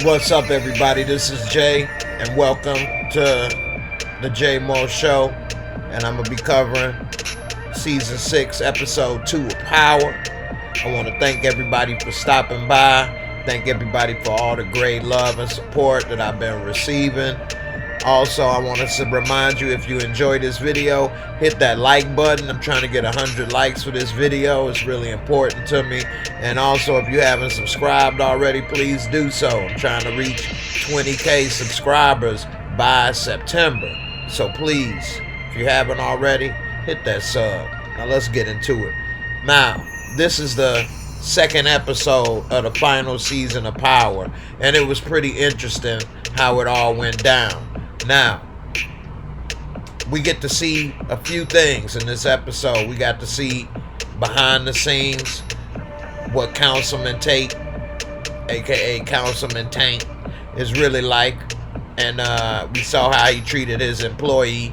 What's up, everybody? This is Jay, and welcome to the Jaymoore Show. And I'm gonna be covering Season 6, Episode 2 of Power. I want to thank everybody for stopping by. Thank everybody for all the great love and support that I've been receiving. Also, I want to remind you, if you enjoyed this video, hit that like button. I'm trying to get 100 likes for this video. It's really important to me. And also, if you haven't subscribed already, please do so. I'm trying to reach 20K subscribers by September. So please, if you haven't already, hit that sub. Now let's get into it. Now, this is the second episode of the final season of Power, and it was pretty interesting how it all went down. Now, we get to see a few things in this episode. We got to see behind the scenes what Councilman Tate, aka Councilman Tank, is really like. And we saw how he treated his employee,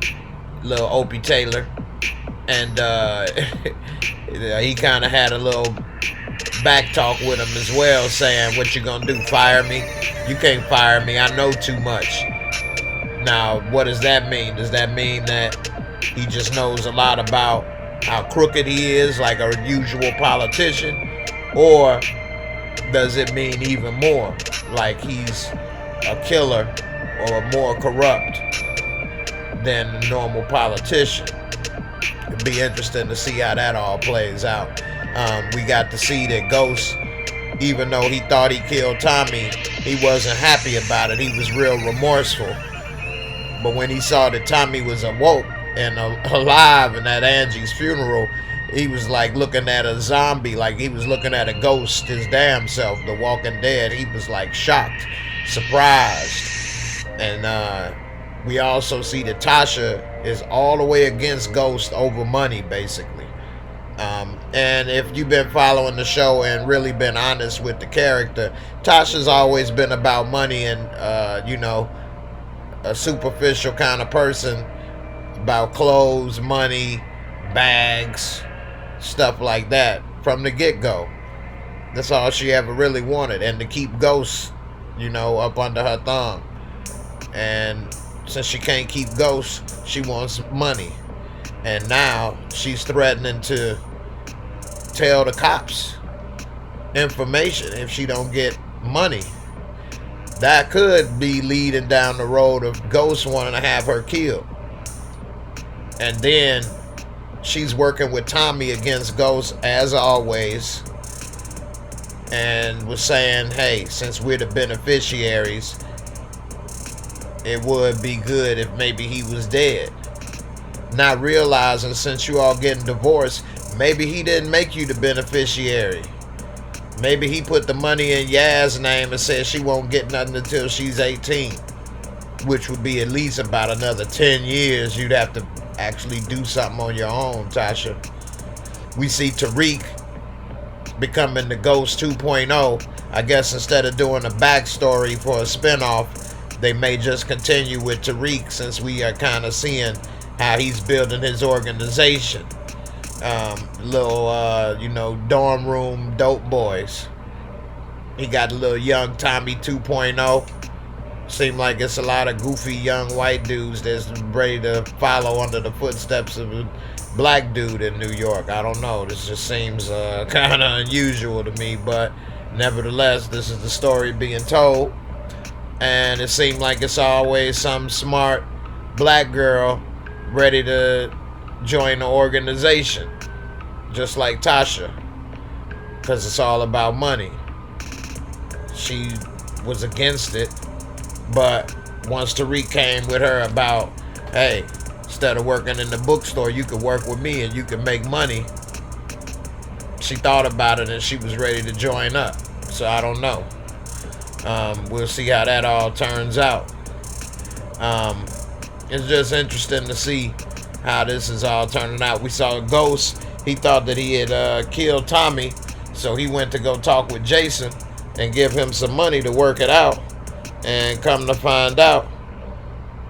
little Opie Taylor. And he kind of had a little back talk with him as well, saying, "What you gonna do, fire me? You can't fire me, I know too much." Now, what does that mean? Does that mean that he just knows a lot about how crooked he is, like a usual politician? Or does it mean even more, like he's a killer or more corrupt than a normal politician? It'd be interesting to see how that all plays out. We got to see that Ghost, even though he thought he killed Tommy, he wasn't happy about it. He was real remorseful. But when he saw that Tommy was awoke and alive and at Angie's funeral, he was like looking at a zombie, like he was looking at a ghost, his damn self, the Walking Dead. He was like shocked, surprised. And we also see that Tasha is all the way against Ghost over money, basically. And if you've been following the show and really been honest with the character, Tasha's always been about money and, a superficial kind of person, about clothes, money, bags, stuff like that from the get-go. That's all she ever really wanted, and to keep Ghost, up under her thumb. And since she can't keep Ghost, she wants money. And now she's threatening to tell the cops information if she don't get money. That could be leading down the road of Ghost wanting to have her killed. And then she's working with Tommy against Ghost as always, and was saying, hey, since we're the beneficiaries, it would be good if maybe he was dead. Not realizing, since you all getting divorced, maybe he didn't make you the beneficiary. Maybe he put the money in Yaz's name and said she won't get nothing until she's 18, which would be at least about another 10 years. You'd have to actually do something on your own, Tasha. We see Tariq becoming the Ghost 2.0. I guess instead of doing a backstory for a spinoff, they may just continue with Tariq, since we are kind of seeing how he's building his organization. Dorm room dope boys. He got a little young Tommy 2.0. Seem like it's a lot of goofy young white dudes that's ready to follow under the footsteps of a black dude in New York. I don't know. This just seems kind of unusual to me, but nevertheless, this is the story being told. And it seemed like it's always some smart black girl ready to join the organization, just like Tasha, because it's all about money. She was against it, but once Tariq came with her about, hey, instead of working in the bookstore, you could work with me and you can make money, she thought about it and she was ready to join up. So I don't know. We'll see how that all turns out. It's just interesting to see how this is all turning out. We saw Ghost. He thought that he had killed Tommy, so he went to go talk with Jason and give him some money to work it out. And come to find out,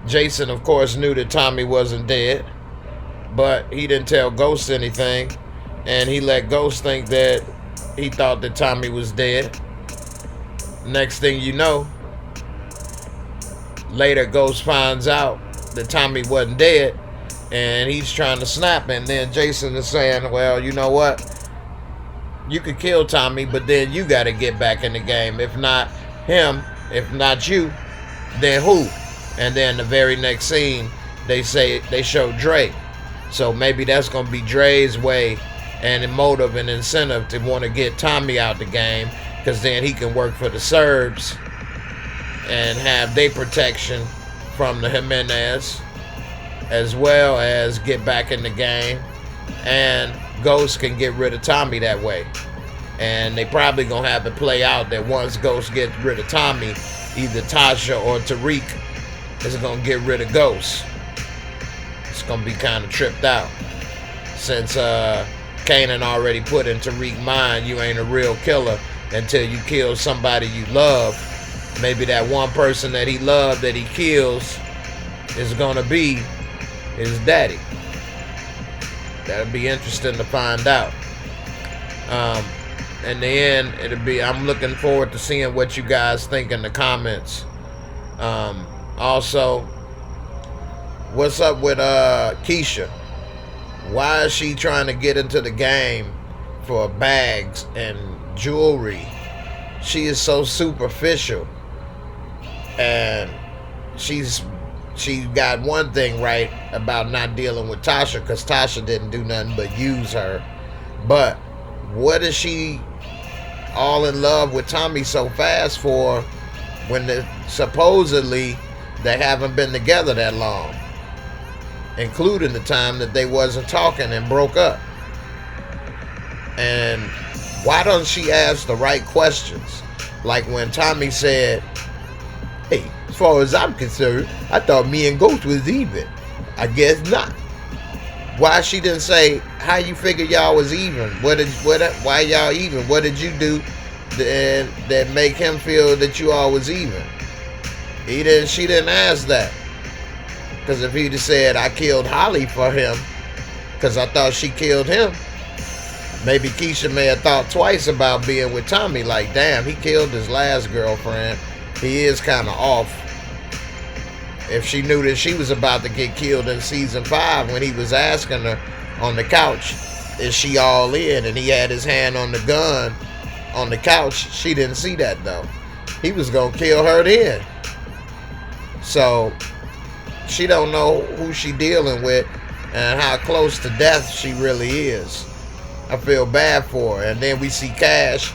Jason, of course, knew that Tommy wasn't dead, but he didn't tell Ghost anything, and he let Ghost think that he thought that Tommy was dead. Next thing you know, later Ghost finds out that Tommy wasn't dead, and he's trying to snap, and then Jason is saying, well, you know what? You could kill Tommy, but then you got to get back in the game. If not him, if not you, then who? And then the very next scene, they show Dre. So maybe that's going to be Dre's way and a motive and incentive to want to get Tommy out the game, because then he can work for the Serbs and have their protection from the Jimenez, as well as get back in the game, and Ghost can get rid of Tommy that way. And they probably gonna have it play out that once Ghost gets rid of Tommy, either Tasha or Tariq is gonna get rid of Ghost. It's gonna be kind of tripped out, since Kanan already put in Tariq's mind, you ain't a real killer until you kill somebody you love. Maybe that one person that he loved that he kills is gonna be his daddy. That'll be interesting to find out. In the end, I'm looking forward to seeing what you guys think in the comments. Also, what's up with Keisha? Why is she trying to get into the game for bags and jewelry? She is so superficial, and she got one thing right about not dealing with Tasha, because Tasha didn't do nothing but use her. But what is she all in love with Tommy so fast for, when supposedly they haven't been together that long, including the time that they wasn't talking and broke up? And why doesn't she ask the right questions? Like when Tommy said, hey, as far as I'm concerned, I thought me and Ghost was even. I guess not. Why she didn't say, how you figure y'all was even? Why y'all even? What did you do that make him feel that you all was even? She didn't ask that. Because if he'd have said, I killed Holly for him, because I thought she killed him, maybe Keisha may have thought twice about being with Tommy. Like, damn, he killed his last girlfriend. He is kind of off. If she knew that she was about to get killed in season 5, when he was asking her on the couch, is she all in? And he had his hand on the gun on the couch. She didn't see that, though. He was going to kill her then. So she don't know who she dealing with and how close to death she really is. I feel bad for her. And then we see Cash.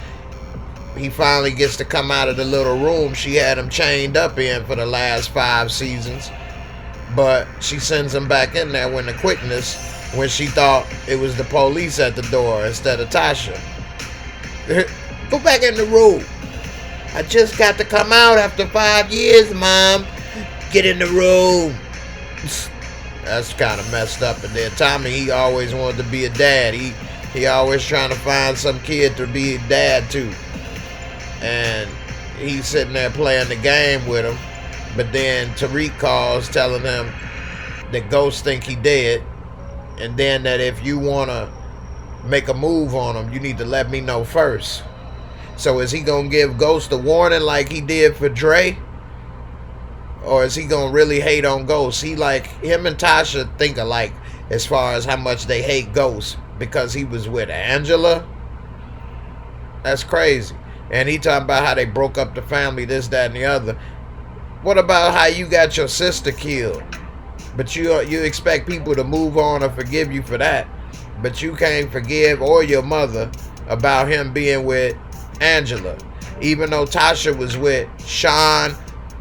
He finally gets to come out of the little room she had him chained up in for the last 5 seasons. But she sends him back in there with the quickness, when she thought it was the police at the door instead of Tasha. Go back in the room. I just got to come out after 5 years, Mom. Get in the room. That's kind of messed up. And then Tommy, he always wanted to be a dad. He always trying to find some kid to be a dad to. And he's sitting there playing the game with him. But then Tariq calls telling him that Ghost think he dead. And then that if you want to make a move on him, you need to let me know first. So is he going to give Ghost a warning like he did for Dre? Or is he going to really hate on Ghost? Him and Tasha think alike as far as how much they hate Ghost because he was with Angela. That's crazy. And he talking about how they broke up the family, this, that, and the other. What about how you got your sister killed? But you expect people to move on or forgive you for that. But you can't forgive or your mother about him being with Angela. Even though Tasha was with Sean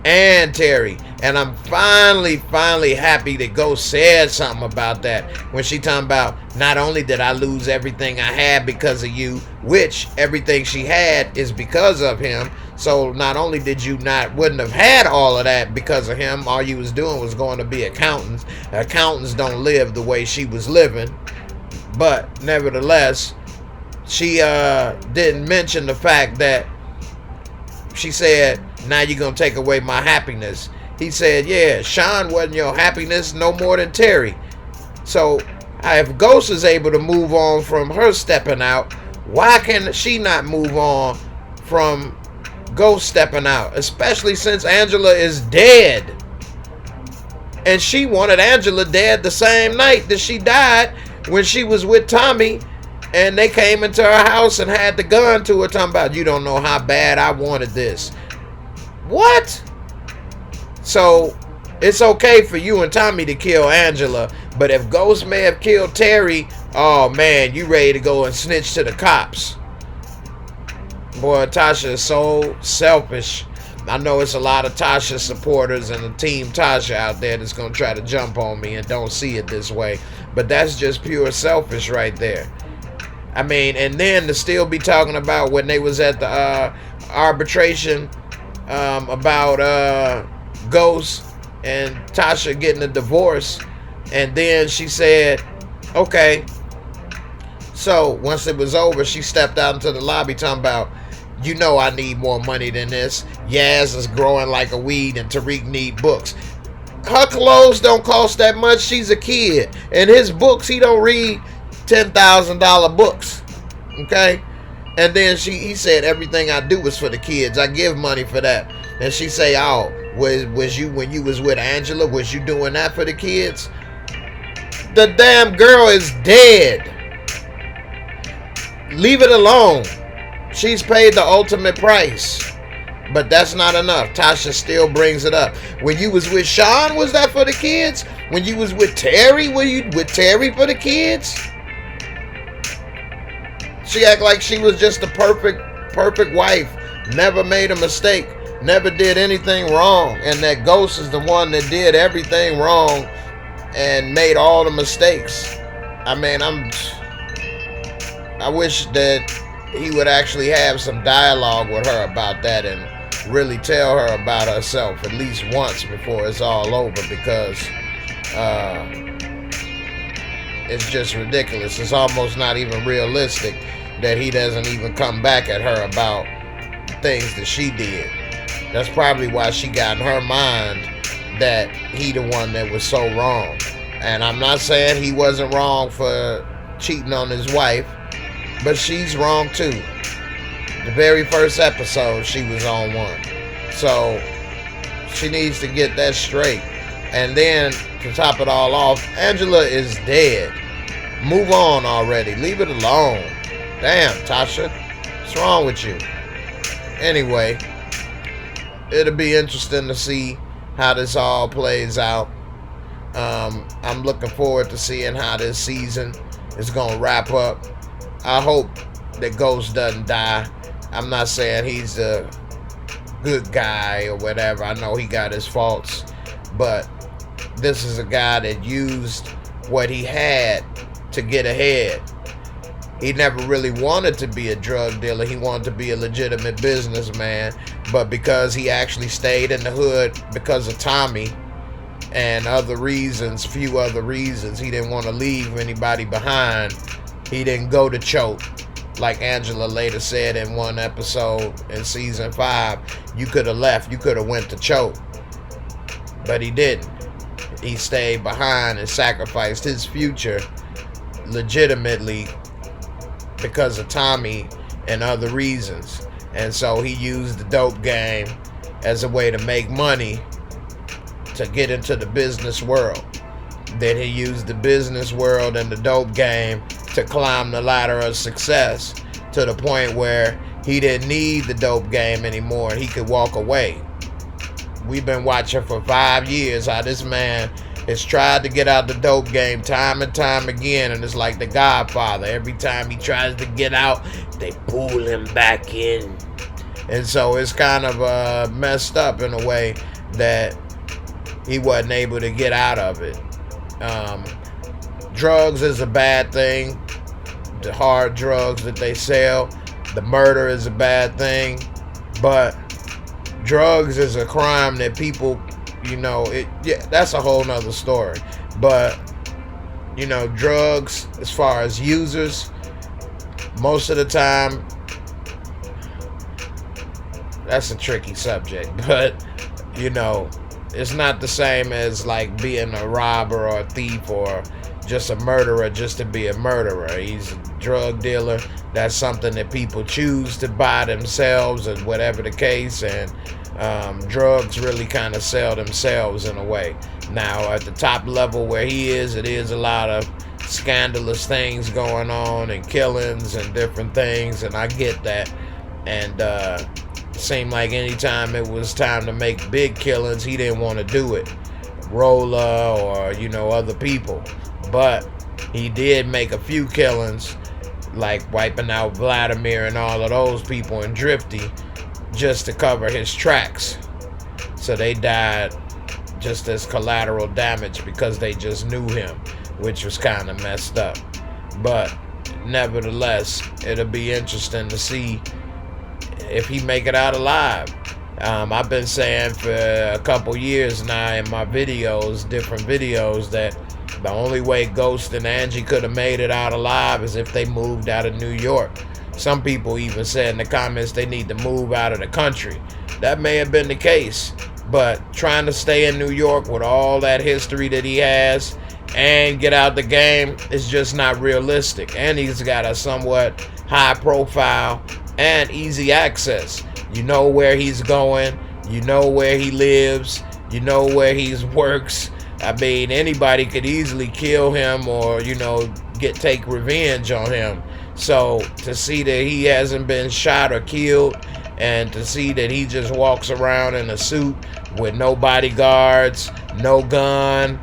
and Terry. And I'm finally happy that Ghost said something about that. When she talking about, not only did I lose everything I had because of you, which everything she had is because of him. So not only did you wouldn't have had all of that because of him, all you was doing was going to be accountants. Accountants don't live the way she was living. But nevertheless, she didn't mention the fact that she said, now you're going to take away my happiness. He said, yeah, Sean wasn't your happiness no more than Terry. So if Ghost is able to move on from her stepping out, why can she not move on from Ghost stepping out, especially since Angela is dead. And she wanted Angela dead the same night that she died, when she was with Tommy, and they came into her house and had the gun to her, talking about, you don't know how bad I wanted this. What? So it's okay for you and Tommy to kill Angela, but if Ghost may have killed Terry, oh man, you ready to go and snitch to the cops. Boy, Tasha is so selfish. I know it's a lot of Tasha supporters and the team Tasha out there that's going to try to jump on me and don't see it this way. But that's just pure selfish right there. I mean, and then to still be talking about when they was at the arbitration about Ghost and Tasha getting a divorce. And then she said, okay. So once it was over, she stepped out into the lobby talking about, you know I need more money than this. Yaz is growing like a weed and Tariq need books. Her clothes don't cost that much. She's a kid. And his books, he don't read $10,000 books. Okay? And then he said, everything I do is for the kids. I give money for that. And she say, oh, was you, when you was with Angela, was you doing that for the kids? The damn girl is dead. Leave it alone. She's paid the ultimate price. But that's not enough. Tasha still brings it up. When you was with Sean, was that for the kids? When you was with Terry, were you with Terry for the kids? She act like she was just the perfect wife. Never made a mistake. Never did anything wrong. And that Ghost is the one that did everything wrong and made all the mistakes. I mean, I wish that he would actually have some dialogue with her about that and really tell her about herself at least once before it's all over, because it's just ridiculous. It's almost not even realistic that he doesn't even come back at her about things that she did. That's probably why she got in her mind that he the one that was so wrong. And I'm not saying he wasn't wrong for cheating on his wife, but she's wrong too. The very first episode, she was on one. So she needs to get that straight. And then to top it all off, Angela is dead. Move on already. Leave it alone. Damn, Tasha. What's wrong with you? Anyway, it'll be interesting to see how this all plays out. I'm looking forward to seeing how this season is going to wrap up. I hope that Ghost doesn't die. I'm not saying he's a good guy or whatever. I know he got his faults. But this is a guy that used what he had to get ahead. He never really wanted to be a drug dealer. He wanted to be a legitimate businessman. But because he actually stayed in the hood because of Tommy and other reasons, few other reasons, he didn't want to leave anybody behind. He didn't go to choke. Like Angela later said in one episode in season 5, you could have left. You could have went to choke. But he didn't. He stayed behind and sacrificed his future legitimately because of Tommy and other reasons. And so he used the dope game as a way to make money to get into the business world. Then he used the business world and the dope game to climb the ladder of success to the point where he didn't need the dope game anymore and he could walk away. We've been watching for 5 years how this man has tried to get out the dope game time and time again, and it's like the Godfather. Every time he tries to get out, they pull him back in. And so it's kind of messed up in a way that he wasn't able to get out of it. Drugs is a bad thing. The hard drugs that they sell. The murder is a bad thing. But drugs is a crime that people, that's a whole nother story. But, drugs, as far as users, most of the time, that's a tricky subject. But, it's not the same as like being a robber or a thief or just a murderer just to be a murderer. drug dealer. That's something that people choose to buy themselves, or whatever the case. And drugs really kind of sell themselves in a way. Now, at the top level where he is, it is a lot of scandalous things going on and killings and different things, and I get that. And seemed like anytime it was time to make big killings, he didn't want to do it. Rolla or, other people. But he did make a few killings, like wiping out Vladimir and all of those people in Drifty, just to cover his tracks. So they died just as collateral damage because they just knew him, which was kind of messed up. But nevertheless, it'll be interesting to see if he make it out alive. I've been saying for a couple years now in my videos, different videos, that the only way Ghost and Angie could have made it out alive is if they moved out of New York. Some people even said in the comments they need to move out of the country. That may have been the case, but trying to stay in New York with all that history that he has and get out the game is just not realistic. And he's got a somewhat high profile and easy access. You know where he's going, you know where he lives, you know where he works. I mean, anybody could easily kill him or, take revenge on him. So to see that he hasn't been shot or killed, and to see that he just walks around in a suit with no bodyguards, no gun,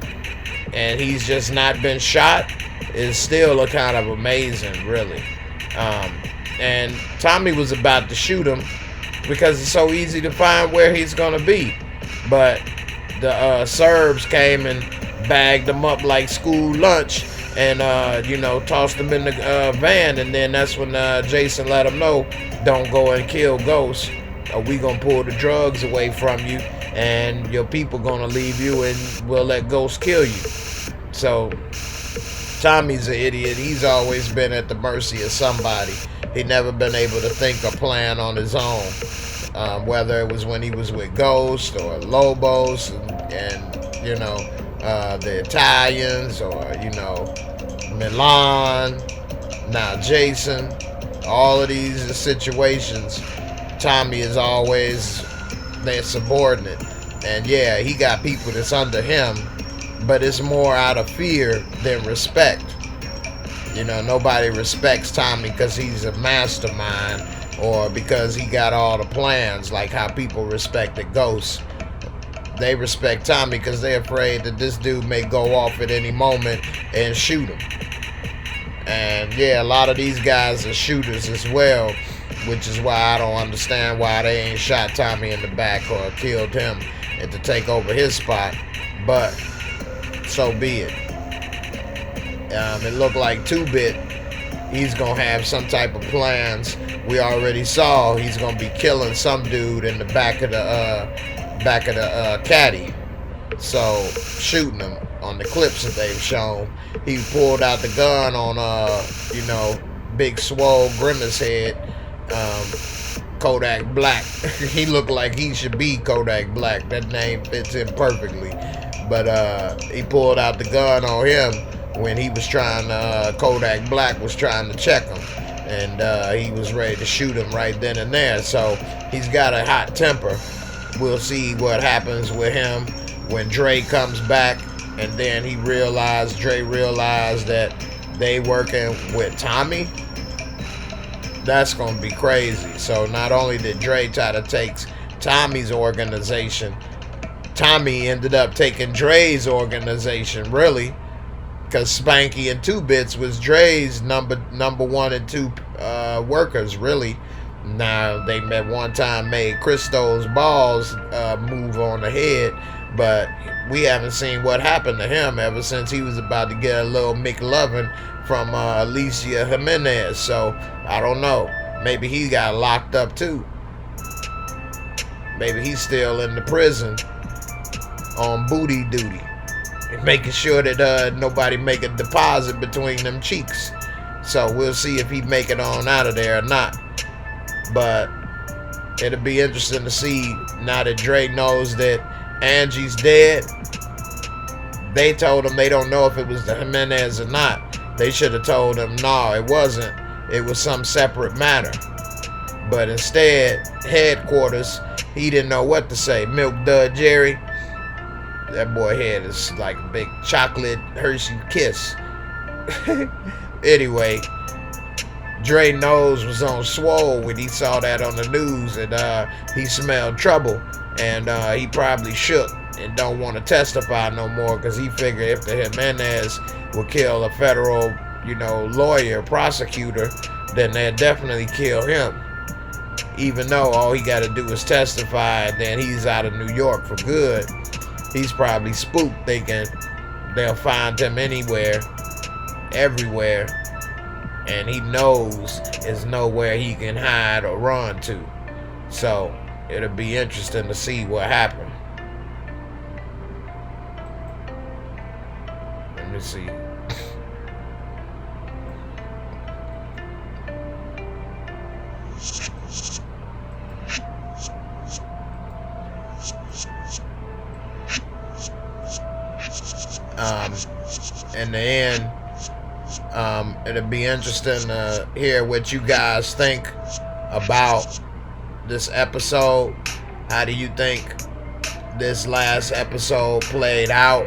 and he's just not been shot, is still a kind of amazing, really. And Tommy was about to shoot him because it's so easy to find where he's gonna be, but the Serbs came and bagged him up like school lunch, and tossed him in the van. And then that's when Jason let him know, don't go and kill Ghost, or we gonna pull the drugs away from you, and your people gonna leave you, and we'll let Ghost kill you. So Tommy's an idiot. He's always been at the mercy of somebody. He never been able to think or plan on his own, whether it was when he was with Ghost or Lobos and the Italians, or Milan, now Jason. All of these situations, Tommy is always their subordinate. And yeah, he got people that's under him, but it's more out of fear than respect. Nobody respects Tommy because he's a mastermind, or because he got all the plans, like how people respected Ghost. They respect Tommy because they're afraid that this dude may go off at any moment and shoot him. And yeah, a lot of these guys are shooters as well, which is why I don't understand why they ain't shot Tommy in the back or killed him and to take over his spot. But so be it. It looked like 2-Bit, he's gonna have some type of plans. We already saw he's gonna be killing some dude in the back of the caddy. So shooting him on the clips that they've shown. He pulled out the gun on Big Swole Grimace head, Kodak Black. He looked like he should be Kodak Black. That name fits him perfectly. But he pulled out the gun on him when he was trying to, Kodak Black was trying to check him. And he was ready to shoot him right then and there. So he's got a hot temper. We'll see what happens with him when Dre comes back. And then Dre realized that they working with Tommy. That's going to be crazy. So not only did Dre try to take Tommy's organization, Tommy ended up taking Dre's organization, really. Because Spanky and 2-Bits was Dre's number 1 and 2 workers, really. Now, they at one time made Christo's balls move on the head, but we haven't seen what happened to him ever since he was about to get a little McLovin from Alicia Jimenez. So, I don't know. Maybe he got locked up too. Maybe he's still in the prison on booty duty, making sure that nobody make a deposit between them cheeks. So we'll see if he make it on out of there or not. But it'll be interesting to see now that Dre knows that Angie's dead. They told him they don't know if it was the Jimenez or not. They should have told him, no, it wasn't. It was some separate matter. But instead, headquarters, he didn't know what to say. Milk Dud Jerry, that boy head is like a big chocolate Hershey kiss. Anyway, Dre nose was on swole when he saw that on the news, and he smelled trouble, and he probably shook and don't want to testify no more, because he figured if the Jimenez would kill a federal, lawyer, prosecutor, then they'd definitely kill him. Even though all he got to do is testify, and then he's out of New York for good. He's probably spooked, thinking they'll find him anywhere, everywhere, and he knows there's nowhere he can hide or run to. So it'll be interesting to see what happened. Let me see. In the end, it'll be interesting to hear what you guys think about this episode. How do you think this last episode played out?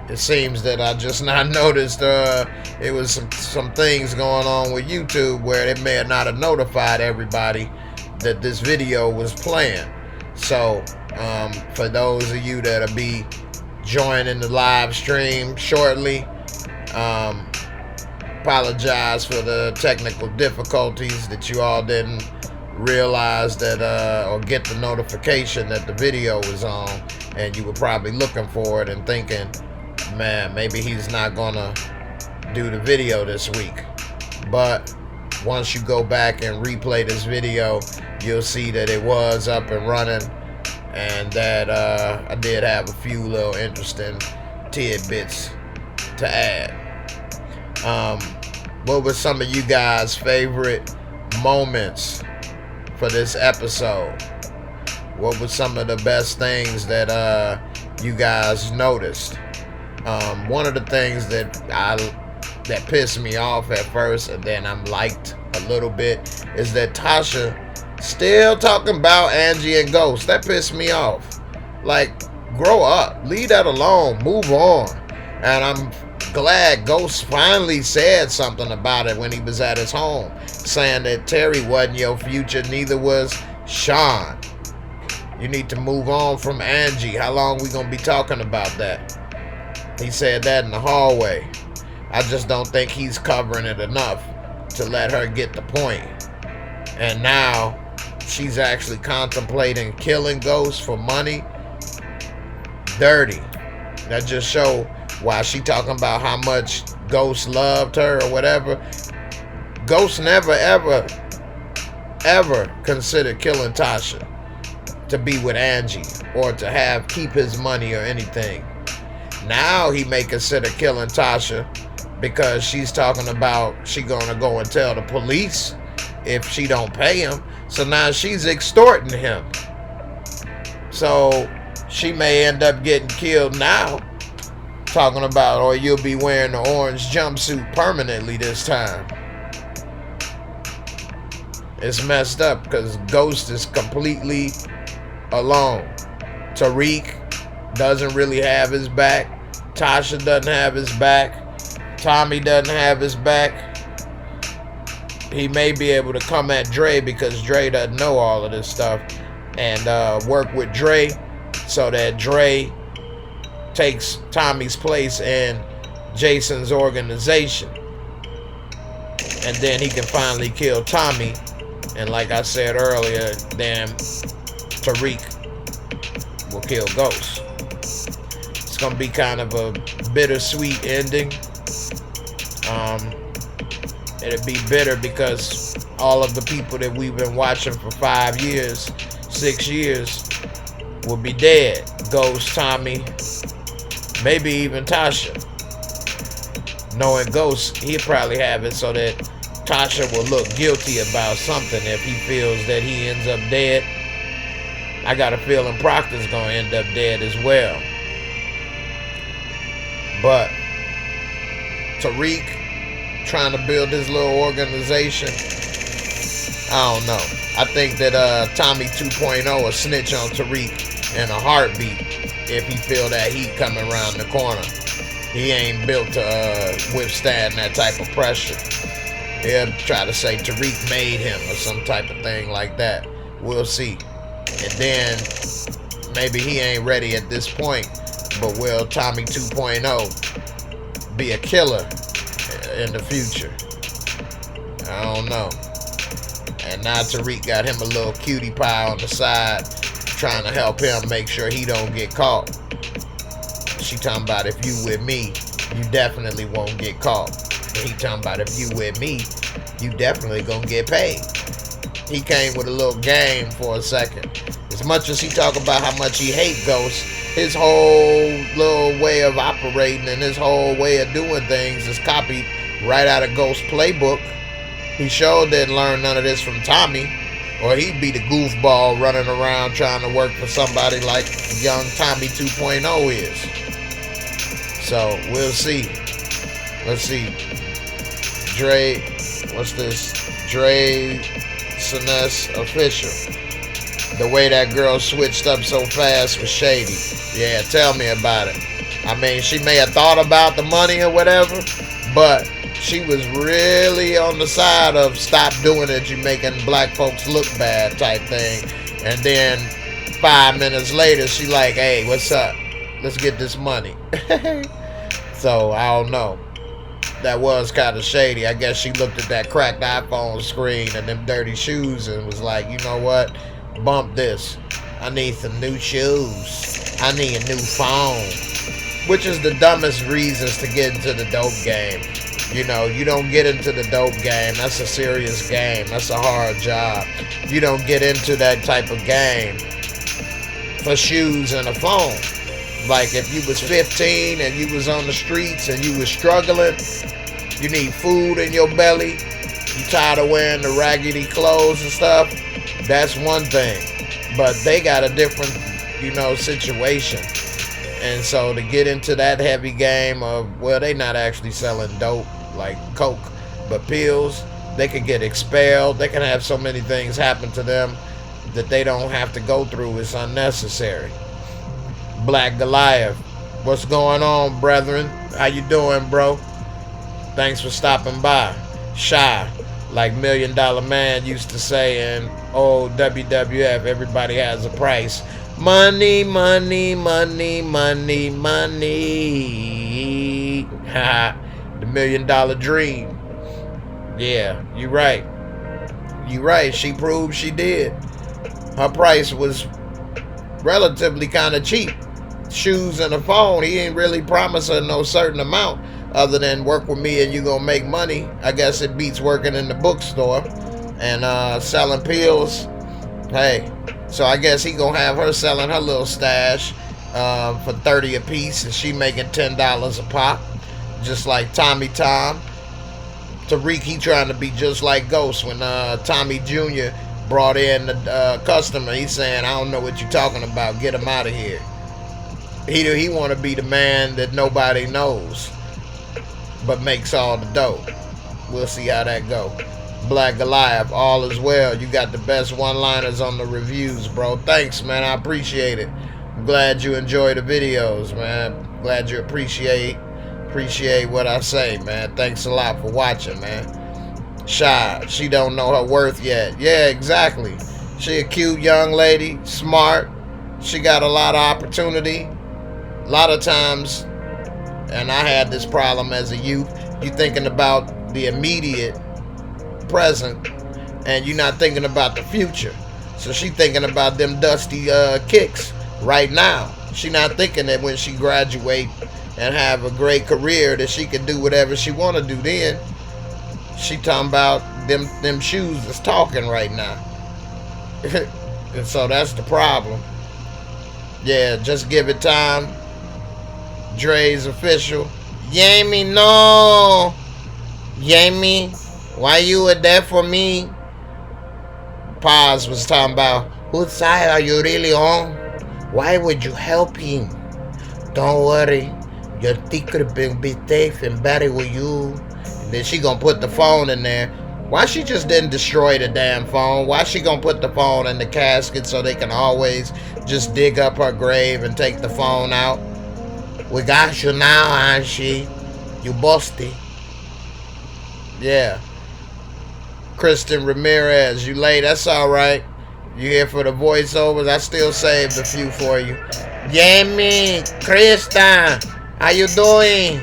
It seems that I just not noticed it was some things going on with YouTube where they may not have notified everybody that this video was playing. So for those of you that'll be joining the live stream shortly, apologize for the technical difficulties, that you all didn't realize that or get the notification that the video was on, and you were probably looking for it and thinking, man, maybe he's not gonna do the video this week. But once you go back and replay this video, you'll see that it was up and running, and that I did have a few little interesting tidbits to add. What were some of you guys' favorite moments for this episode? What were some of the best things that you guys noticed? One of the things that pissed me off at first, and then I'm liked a little bit, is that Tasha still talking about Angie and Ghost. That pissed me off. Like, grow up, leave that alone, move on. And I'm glad Ghost finally said something about it when he was at his home, saying that Terry wasn't your future, neither was Sean. You need to move on from Angie. How long we gonna be talking about that? He said that in the hallway. I just don't think he's covering it enough to let her get the point. And now she's actually contemplating killing Ghost for money. Dirty. That just show why she talking about how much Ghost loved her or whatever. Ghost never ever considered killing Tasha to be with Angie or to keep his money or anything. Now he may consider killing Tasha because she's talking about she gonna go and tell the police if she don't pay him. So now she's extorting him. So she may end up getting killed now. Talking about, or you'll be wearing the orange jumpsuit permanently this time. It's messed up because Ghost is completely alone. Tariq doesn't really have his back. Tasha doesn't have his back. Tommy doesn't have his back. He may be able to come at Dre because Dre doesn't know all of this stuff, and work with Dre so that Dre takes Tommy's place in Jason's organization. And then he can finally kill Tommy. And like I said earlier, then Tariq will kill Ghost. It's gonna be kind of a bittersweet ending. It'll be bitter because all of the people that we've been watching for 5 years, 6 years, will be dead. Ghost, Tommy, maybe even Tasha. Knowing Ghost, he'd probably have it so that Tasha will look guilty about something if he feels that he ends up dead. I got a feeling Proctor's gonna end up dead as well. But Tariq trying to build his little organization. I don't know. I think that Tommy 2.0 will snitch on Tariq in a heartbeat if he feel that heat coming around the corner. He ain't built to withstand that type of pressure. He'll try to say Tariq made him or some type of thing like that. We'll see. And then maybe he ain't ready at this point, but will Tommy 2.0 be a killer in the future? I don't know. And now Tariq got him a little cutie pie on the side, trying to help him make sure he don't get caught. She talking about, if you with me, you definitely won't get caught. And he talking about, if you with me, you definitely gonna get paid. He came with a little game for a second. As much as he talk about how much he hate Ghost, his whole little way of operating and his whole way of doing things is copied right out of Ghost's playbook. He sure didn't learn none of this from Tommy, or he'd be the goofball running around trying to work for somebody like young Tommy 2.0 is. So we'll see. Let's see. Dre, what's this? Dre Siness official. The way that girl switched up so fast was shady. Yeah, tell me about it. I mean, she may have thought about the money or whatever, but she was really on the side of stop doing it, you making black folks look bad type thing. And then 5 minutes later, she like, hey, what's up? Let's get this money. So, I don't know. That was kind of shady. I guess she looked at that cracked iPhone screen and them dirty shoes and was like, you know what? Bump this. I need some new shoes. I need a new phone. Which is the dumbest reasons to get into the dope game. You know, you don't get into the dope game. That's a serious game. That's a hard job. You don't get into that type of game for shoes and a phone. Like if you was 15 and you was on the streets and you was struggling, you need food in your belly, you tired of wearing the raggedy clothes and stuff, that's one thing. But they got a different, situation. And so to get into that heavy game of, well, they not actually selling dope like coke, but pills, they could get expelled. They can have so many things happen to them that they don't have to go through. It's unnecessary. Black Goliath, what's going on, brethren? How you doing, bro? Thanks for stopping by. Shy, like $1 Million Man used to say in old WWF, everybody has a price. Money, money, money, money, money. Ha, the $1 Million Dream. Yeah, you right. You right. She proved she did. Her price was relatively kind of cheap. Shoes and a phone. He ain't really promised her no certain amount other than work with me and you gonna make money. I guess it beats working in the bookstore and selling pills. Hey, so I guess he gonna have her selling her little stash for $30 a piece and she making $10 a pop, just like Tommy Tom. Tariq, he trying to be just like Ghost. When Tommy Jr. brought in the customer, he's saying, I don't know what you're talking about, get him out of here. He want to be the man that nobody knows, but makes all the dough. We'll see how that go. Black Goliath, all is well. You got the best one-liners on the reviews, bro. Thanks, man. I appreciate it. I'm glad you enjoy the videos, man. Glad you appreciate what I say, man. Thanks a lot for watching, man. Shy, she don't know her worth yet. Yeah, exactly. She a cute young lady, smart. She got a lot of opportunity. A lot of times, and I had this problem as a youth, you thinking about the immediate present and you're not thinking about the future. So she thinking about them dusty kicks right now. She not thinking that when she graduate and have a great career that she can do whatever she want to do then. She talking about them shoes is talking right now. And so that's the problem. Yeah, just give it time. Dre's official. Jamie, no. Jamie, why you were there for me? Paz was talking about, whose side are you really on? Why would you help him? Don't worry. Your thief could have been safe and better with you. And then she gonna put the phone in there. Why she just didn't destroy the damn phone? Why she gonna put the phone in the casket so they can always just dig up her grave and take the phone out? We got you now, Angie. You busty. Yeah. Kristen Ramirez, you late. That's alright. You here for the voiceovers? I still saved a few for you. Jamie, Krista, how you doing?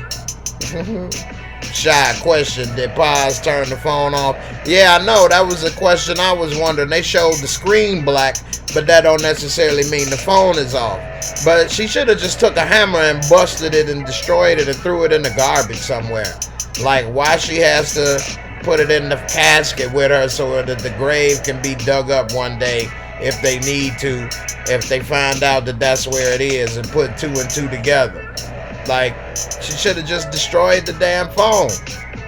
Shy question, did Paz turn the phone off? Yeah, I know, that was a question I was wondering. They showed the screen black, but that don't necessarily mean the phone is off. But she should have just took a hammer and busted it and destroyed it and threw it in the garbage somewhere. Like, why she has to put it in the casket with her so that the grave can be dug up one day if they need to, if they find out that that's where it is, and put two and two together. Like, she should have just destroyed the damn phone.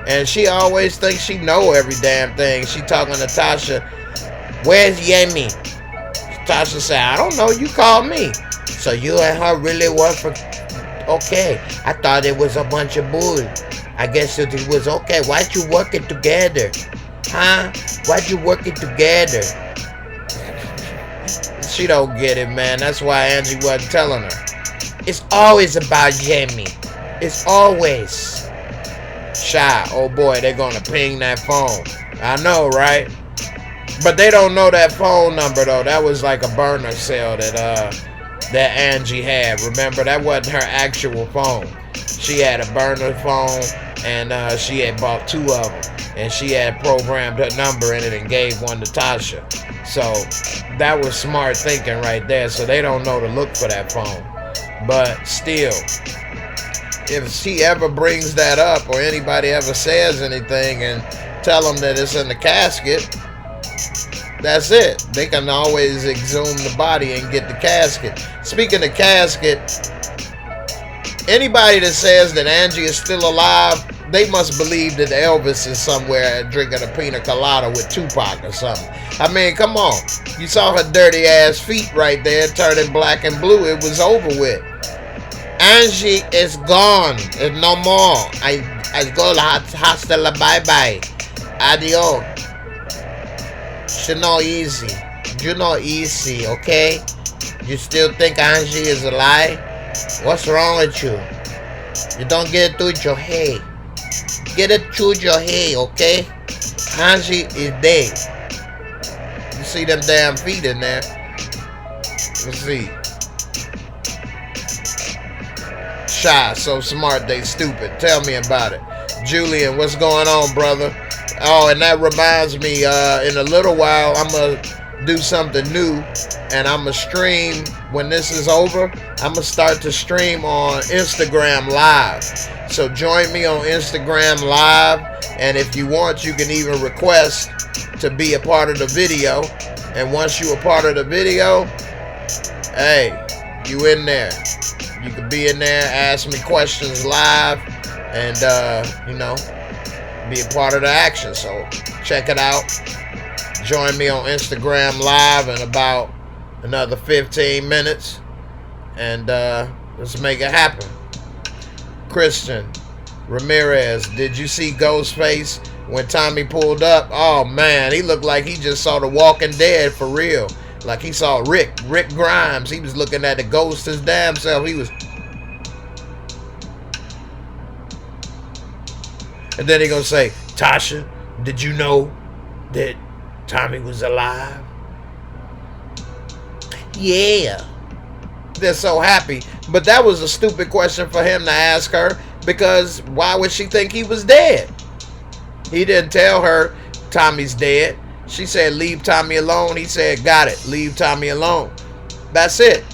And she always thinks she know every damn thing. She talking to Tasha, where's Yemi? Tasha said, I don't know, you called me. So you and her really work for... Okay, I thought it was a bunch of bull. I guess it was okay. Why'd you work it together? Huh? Why'd you work it together? She don't get it, man. That's why Angie wasn't telling her. It's always about Jamie. It's always. Shy, oh boy, they're gonna ping that phone. I know, right? But they don't know that phone number though. That was like a burner cell that Angie had. Remember, that wasn't her actual phone. She had a burner phone, and she had bought two of them, and she had programmed her number in it and gave one to Tasha. So that was smart thinking right there. So they don't know to look for that phone. But still, if she ever brings that up or anybody ever says anything and tell them that it's in the casket, that's it. They can always exhume the body and get the casket. Speaking of casket, anybody that says that Angie is still alive, they must believe that Elvis is somewhere drinking a pina colada with Tupac or something. I mean, come on. You saw her dirty ass feet right there turning black and blue. It was over with. Angie is gone. It's no more. I go hasta la bye-bye. Adios. She not easy. You not easy, okay? You still think Angie is alive? What's wrong with you? You don't get it through your head. Get it through your head, okay? Angie is dead. You see them damn feet in there? Let's see. Shy, so smart, they stupid. Tell me about it. Julian, what's going on, brother? Oh, and that reminds me, in a little while, I'm going to do something new, and I'm going to stream, when this is over, I'm going to start to stream on Instagram Live. So join me on Instagram Live, and if you want, you can even request to be a part of the video. And once you're a part of the video, hey, you in there. You can be in there, ask me questions live, and, be a part of the action. So check it out. Join me on Instagram Live in about another 15 minutes. And let's make it happen. Christian Ramirez, did you see Ghostface when Tommy pulled up? Oh man, he looked like he just saw The Walking Dead for real. Like he saw Rick Grimes. He was looking at the ghost his damn self. He was. And then he gonna say, Tasha, did you know that Tommy was alive? Yeah. They're so happy. But that was a stupid question for him to ask her, because why would she think he was dead? He didn't tell her Tommy's dead. She said, leave Tommy alone. He said, got it. Leave Tommy alone. That's it.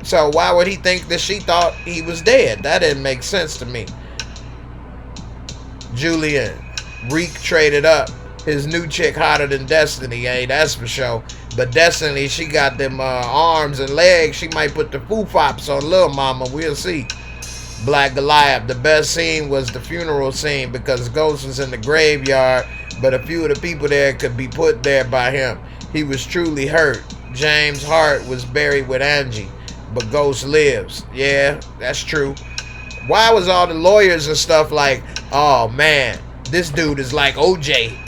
So why would he think that she thought he was dead? That didn't make sense to me. Julian, Reek traded up. His new chick hotter than Destiny, that's for sure. But Destiny, she got them arms and legs. She might put the foo-fops on Lil Mama. We'll see. Black Goliath, the best scene was the funeral scene because Ghost was in the graveyard, but a few of the people there could be put there by him. He was truly hurt. James Hart was buried with Angie, but Ghost lives. Yeah, that's true. Why was all the lawyers and stuff like, oh man, this dude is like OJ?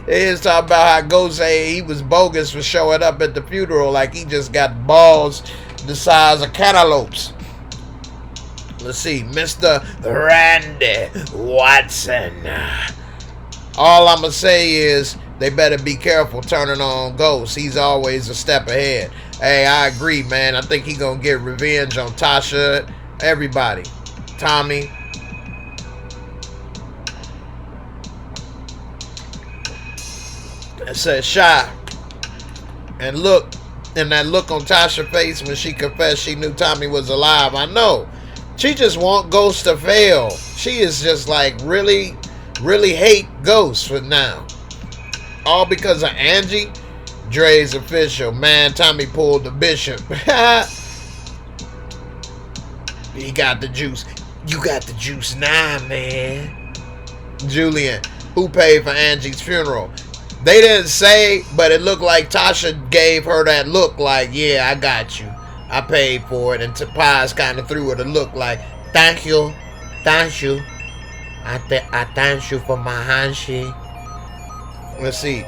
They was talking about how Ghost say he was bogus for showing up at the funeral like he just got balls the size of cantaloupes. Let's see, Mr. Randy Watson. All I'm going to say is they better be careful turning on Ghost. He's always a step ahead. Hey, I agree, man. I think he going to get revenge on Tasha, everybody. Tommy. It says shy. And look, and that look on Tasha's face when she confessed she knew Tommy was alive. I know. She just want Ghost to fail. She is just like really hate Ghost for now. All because of Angie. Dre's official. Man, Tommy pulled the bishop. He got the juice. You got the juice now, man. Julian, who paid for Angie's funeral? They didn't say, but it looked like Tasha gave her that look like, yeah, I got you. I paid for it. And Paz kind of threw her the look like, thank you. Thank you. I thank you for my handshake. Let's see.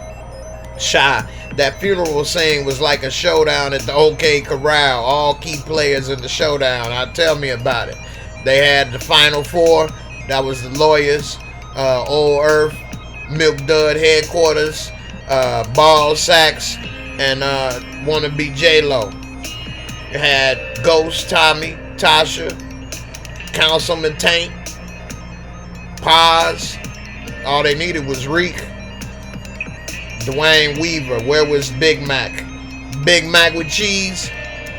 Shy. That funeral scene was like a showdown at the OK Corral. All key players in the showdown. Tell me about it. They had the final four. That was the lawyers, Old Earth, Milk Dud headquarters, Ball Sacks, and wannabe J-Lo. You had Ghost, Tommy, Tasha, Councilman Tank, Paz. All they needed was Reek. Dwayne Weaver. Where was Big Mac? Big Mac with cheese.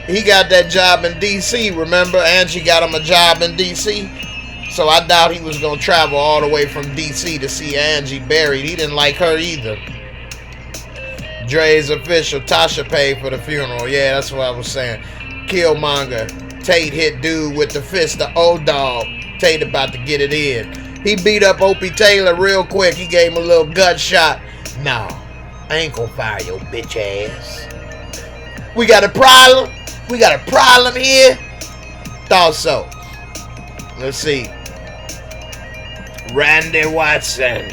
He got that job in D.C., remember? Angie got him a job in D.C. So I doubt he was going to travel all the way from D.C. to see Angie buried. He didn't like her either. Dre's official. Tasha paid for the funeral. Yeah, that's what I was saying. Killmonger. Tate hit dude with the fist of O-Dog. Tate about to get it in. He beat up Opie Taylor real quick. He gave him a little gut shot. No, I ain't gonna fire your bitch ass. We got a problem? We got a problem here? Thought so. Let's see. Randy Watson.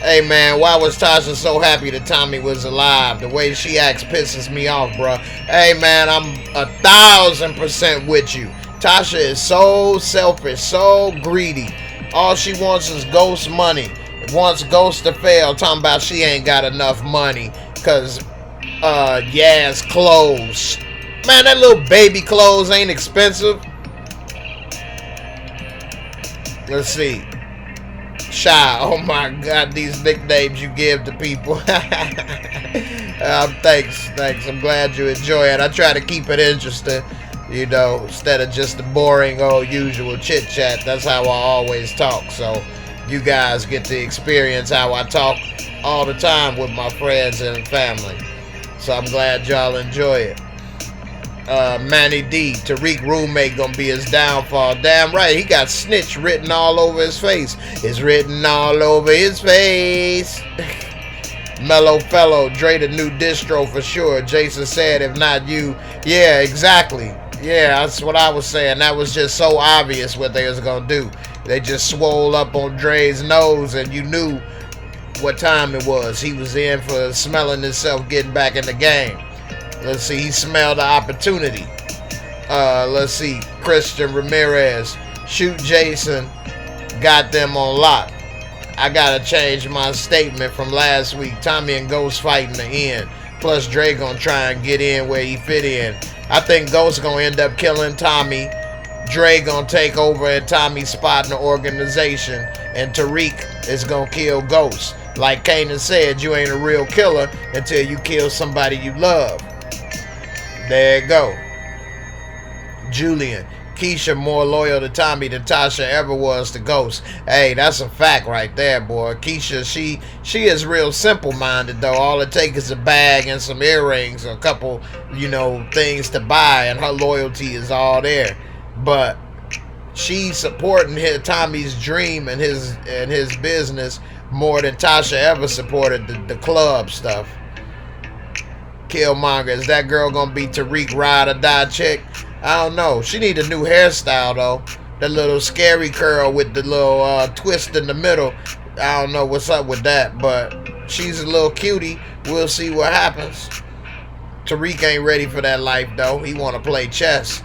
Hey man, why was Tasha so happy that Tommy was alive? The way she acts pisses me off, bro. Hey man, I'm 1,000% with you. Tasha is so selfish, so greedy. All she wants is Ghost money. Wants Ghost to fail, talking about she ain't got enough money because Yaz clothes. Man, that little baby clothes ain't expensive. Let's see. Shy. Oh my God, these nicknames you give to people. Thanks. I'm glad you enjoy it. I try to keep it interesting, you know, instead of just the boring old usual chit chat. That's how I always talk. So you guys get to experience how I talk all the time with my friends and family. So I'm glad y'all enjoy it. Manny D, Tariq roommate gonna be his downfall. Damn right, he got snitch written all over his face. It's written all over his face. Mellow fellow, Dre the new distro for sure. Jason said, if not you. Yeah, exactly. Yeah, that's what I was saying. That was just so obvious what they was gonna do. They just swole up on Dre's nose and you knew what time it was. He was in for smelling himself getting back in the game. Let's see, he smelled the opportunity. Let's see, Christian Ramirez. Shoot Jason. Got them on lock. I gotta change my statement from last week. Tommy and Ghost fighting the end. Plus Dre gonna try and get in where he fit in. I think Ghost gonna end up killing Tommy. Dre gonna take over at Tommy's spot in the organization. And Tariq is gonna kill Ghost. Like Kanan said, you ain't a real killer until you kill somebody you love. There you go. Julian. Keisha more loyal to Tommy than Tasha ever was to Ghost. Hey, that's a fact right there, boy. Keisha, she is real simple-minded, though. All it takes is a bag and some earrings, a couple, you know, things to buy, and her loyalty is all there. But she's supporting Tommy's dream and his business more than Tasha ever supported the club stuff. Killmonger, is that girl gonna be Tariq ride or die chick? I don't know. She need a new hairstyle though. The little scary curl with the little twist in the middle. I don't know what's up with that, but she's a little cutie. We'll see what happens. Tariq ain't ready for that life, though. He want to play chess.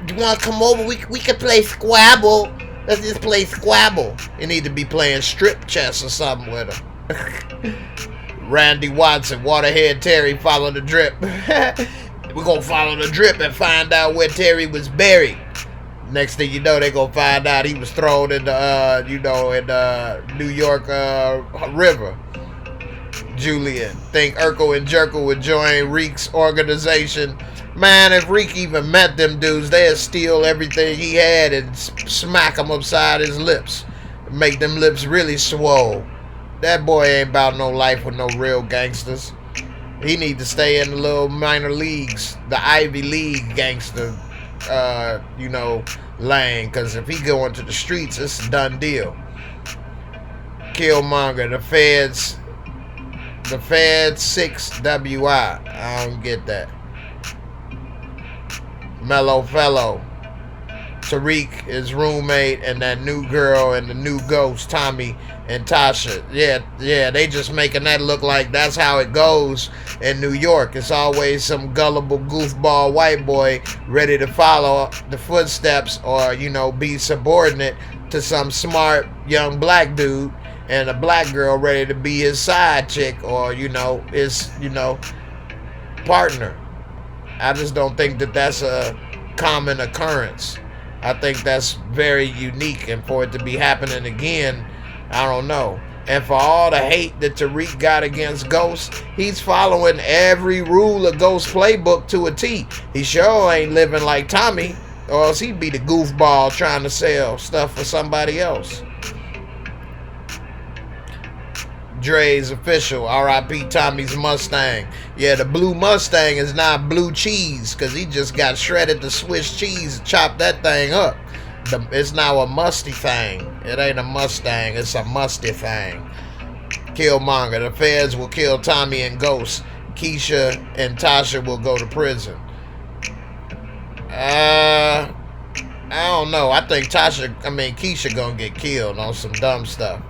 You want to come over? We can play Scrabble. Let's just play Scrabble. You need to be playing strip chess or something with her. Randy Watson, Waterhead Terry, follow the drip. We're going to follow the drip and find out where Terry was buried. Next thing you know, they're going to find out he was thrown in the, in New York River. Julian, think Urkel and Jerkel would join Reek's organization. Man, if Reek even met them dudes, they'd steal everything he had and smack him upside his lips. Make them lips really swole. That boy ain't about no life with no real gangsters. He need to stay in the little minor leagues, the Ivy League gangster, lane. Because if he go into the streets, it's a done deal. Killmonger, the feds 6WI. I don't get that. Mellow Fellow, Tariq, his roommate, and that new girl and the new ghost, Tommy and Tasha. Yeah, they just making that look like that's how it goes in New York. It's always some gullible goofball white boy ready to follow the footsteps or, be subordinate to some smart young black dude, and a black girl ready to be his side chick or, his, partner. I just don't think that that's a common occurrence. I think that's very unique, and for it to be happening again, I don't know. And for all the hate that Tariq got against Ghost, he's following every rule of Ghost playbook to a T. He sure ain't living like Tommy, or else he'd be the goofball trying to sell stuff for somebody else. Dre's official, R.I.P. Tommy's Mustang. Yeah, the blue Mustang is not blue cheese because he just got shredded the Swiss cheese and chopped that thing up. It's now a musty thing. It ain't a Mustang, it's a musty thing. Killmonger, the feds will kill Tommy and Ghost. Keisha and Tasha will go to prison. I don't know. I think Keisha gonna get killed on some dumb stuff.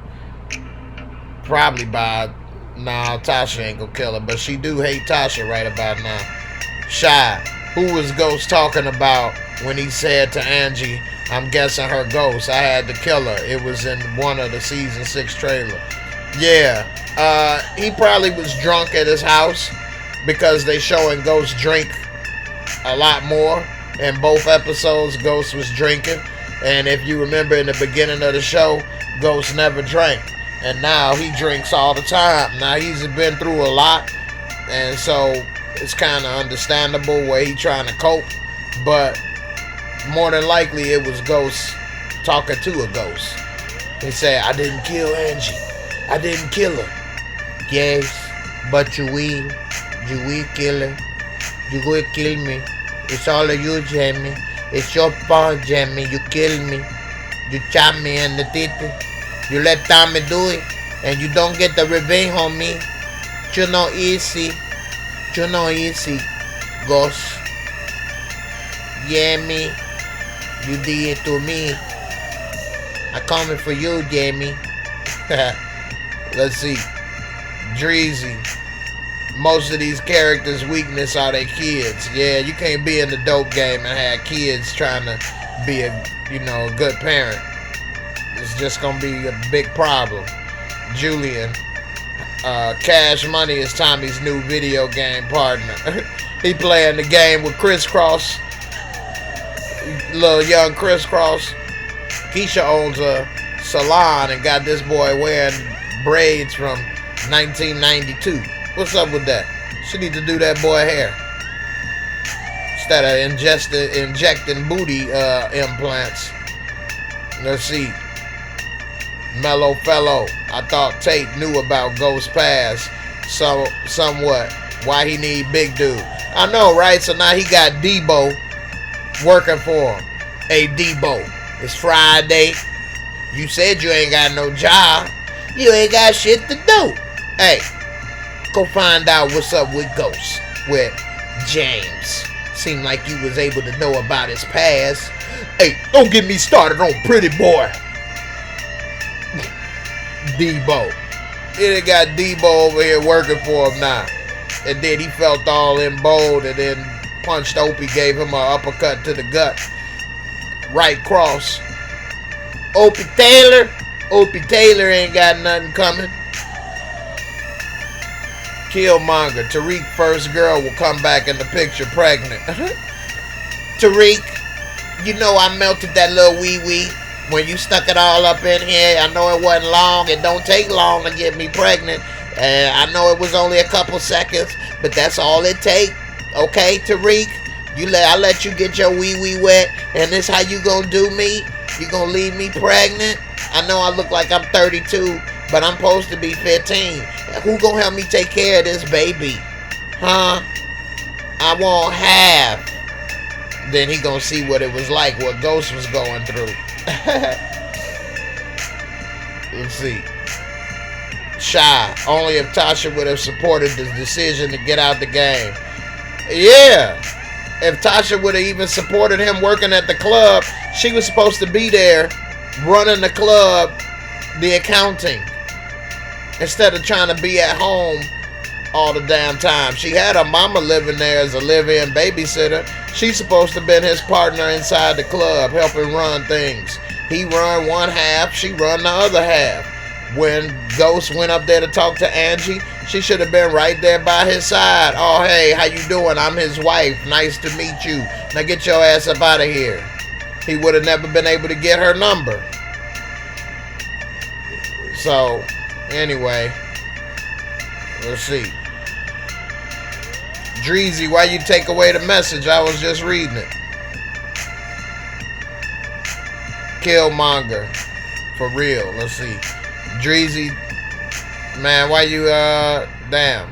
Probably Tasha ain't gonna kill her, but she do hate Tasha right about now. Shy, who was Ghost talking about when he said to Angie, I'm guessing her ghost, I had to kill her? It was in one of the season 6 trailer. Yeah, he probably was drunk at his house because they showing Ghost drink a lot more. In both episodes, Ghost was drinking, and if you remember in the beginning of the show, Ghost never drank. And now he drinks all the time. Now he's been through a lot, and so it's kind of understandable where he's trying to cope. But more than likely, it was Ghost talking to a ghost. He said, I didn't kill Angie. I didn't kill her. Yes, but you will. You will kill her. You will kill me. It's all of you, Jamie. It's your fault, Jamie. You killed me. You chopped me in the teeth. You let Tommy do it, and you don't get the revenge on me. You know easy. You know easy, Ghost. Jamie, you did it to me. I'm coming for you, Jamie. Let's see. Dreezy. Most of these characters' weakness are their kids. Yeah, you can't be in the dope game and have kids trying to be a good parent. It's just gonna be a big problem. Julian, Cash Money is Tommy's new video game partner. He playing the game with Crisscross, little young Crisscross. Keisha owns a salon and got this boy wearing braids from 1992. What's up with that? She need to do that boy hair instead of injecting booty implants. Let's see. Mellow Fellow, I thought Tate knew about Ghost Pass somewhat. Why he need big dude? I know, right? So now he got Debo working for him. Hey, Debo, it's Friday. You said you ain't got no job. You ain't got shit to do. Hey, go find out what's up with Ghost, with James. Seemed like you was able to know about his past. Hey, don't get me started on Pretty Boy. Debo. He done got Debo over here working for him now. And then he felt all emboldened and then punched Opie, gave him an uppercut to the gut. Right cross. Opie Taylor ain't got nothing coming. Killmonger. Tariq, first girl, will come back in the picture pregnant. Tariq, you know I melted that little wee-wee when you stuck it all up in here. I know it wasn't long. It don't take long to get me pregnant. I know it was only a couple seconds, but that's all it take. Okay, Tariq? I let you get your wee-wee wet, and this how you gonna do me? You gonna leave me pregnant? I know I look like I'm 32, but I'm supposed to be 15. Who gonna help me take care of this baby? Huh? I want half. Then he gonna see what it was like, what Ghost was going through. Let's see. Shy. Only if Tasha would have supported the decision to get out the game. Yeah. If Tasha would have even supported him working at the club, she was supposed to be there running the club, the accounting, instead of trying to be at home all the damn time. She had her mama living there as a live-in babysitter. She's supposed to have been his partner inside the club, helping run things. He run one half, she run the other half. When Ghost went up there to talk to Angie, she should have been right there by his side. Oh, hey, how you doing? I'm his wife. Nice to meet you. Now get your ass up out of here. He would have never been able to get her number. So, anyway, let's see. Dreezy, why you take away the message? I was just reading it. Killmonger. For real. Let's see. Dreezy, man, why you, damn.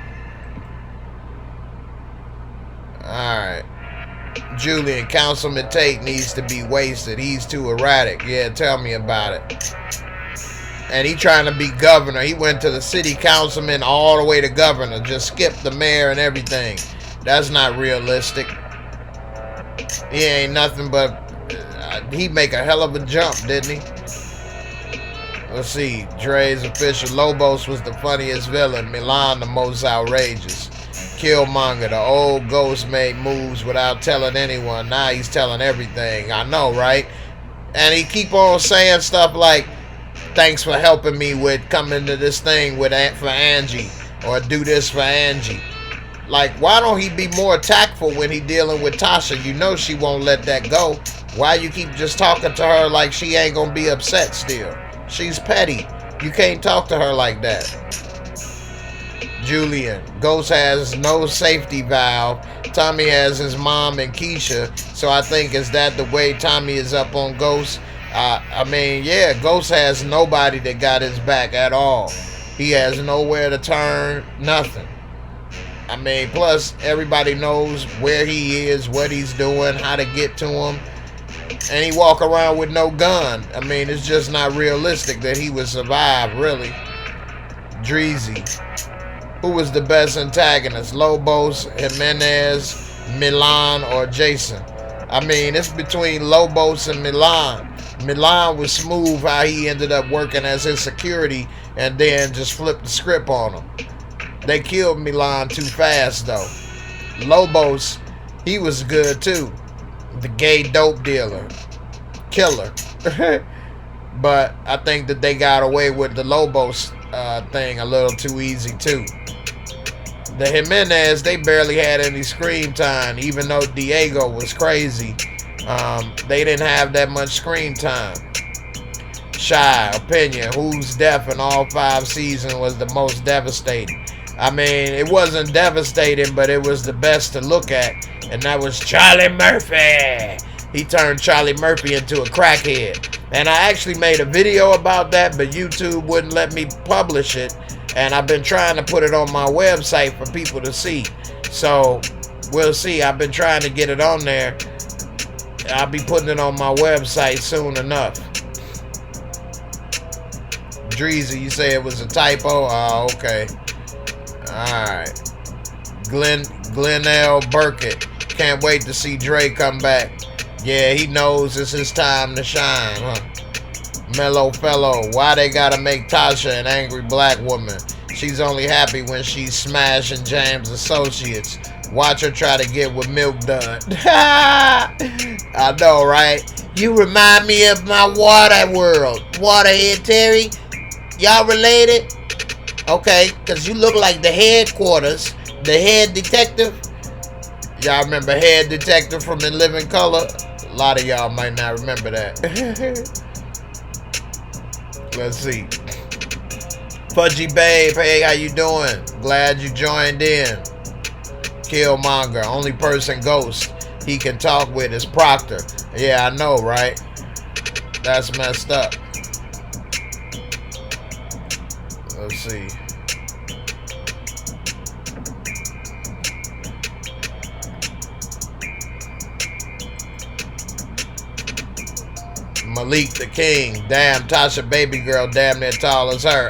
Alright. Julian, Councilman Tate needs to be wasted. He's too erratic. Yeah, tell me about it. And he trying to be governor. He went to the city councilman all the way to governor. Just skipped the mayor and everything. That's not realistic. He ain't nothing but... he make a hell of a jump, didn't he? Let's see. Dre's official. Lobos was the funniest villain. Milan the most outrageous. Killmonger, the old Ghost made moves without telling anyone. Now he's telling everything. I know, right? And he keep on saying stuff like, thanks for helping me with coming to this thing with for Angie. Or do this for Angie. Like, why don't he be more tactful when he dealing with Tasha? You know she won't let that go. Why you keep just talking to her like she ain't gonna be upset still? She's petty. You can't talk to her like that. Julian. Ghost has no safety valve. Tommy has his mom and Keisha. So I think, is that the way Tommy is up on Ghost? I mean, yeah, Ghost has nobody that got his back at all. He has nowhere to turn, nothing. I mean, plus everybody knows where he is, what he's doing, how to get to him. And he walk around with no gun. I mean, it's just not realistic that he would survive, really. Dreezy. Who was the best antagonist? Lobos, Jimenez, Milan, or Jason? I mean, it's between Lobos and Milan. Milan was smooth how he ended up working as his security and then just flipped the script on him. They killed Milan too fast, though. Lobos, he was good, too. The gay dope dealer. Killer. But I think that they got away with the Lobos thing a little too easy, too. The Jimenez, they barely had any screen time, even though Diego was crazy. They didn't have that much screen time. Shy, opinion, whose death in all 5 seasons was the most devastating? I mean, it wasn't devastating, but it was the best to look at, and that was Charlie Murphy. He turned Charlie Murphy into a crackhead. And I actually made a video about that, but YouTube wouldn't let me publish it, and I've been trying to put it on my website for people to see. So, we'll see. I've been trying to get it on there. I'll be putting it on my website soon enough. Dreezy, you say it was a typo? Oh, okay. Alright. Glenn L. Burkett. Can't wait to see Dre come back. Yeah, he knows it's his time to shine, huh? Mellow fellow, why they gotta make Tasha an angry black woman? She's only happy when she's smashing James' associates. Watch her try to get with Milk done. I know, right? You remind me of my water world. Waterhead Terry? Y'all related? Okay, because you look like the headquarters, the head detective. Y'all remember Head Detective from In Living Color? A lot of y'all might not remember that. Let's see. Fudgy Babe, hey, how you doing? Glad you joined in. Killmonger, only person Ghost he can talk with is Proctor. Yeah, I know, right? That's messed up. Let's see. Malik the King. Damn, Tasha baby girl damn near tall as her.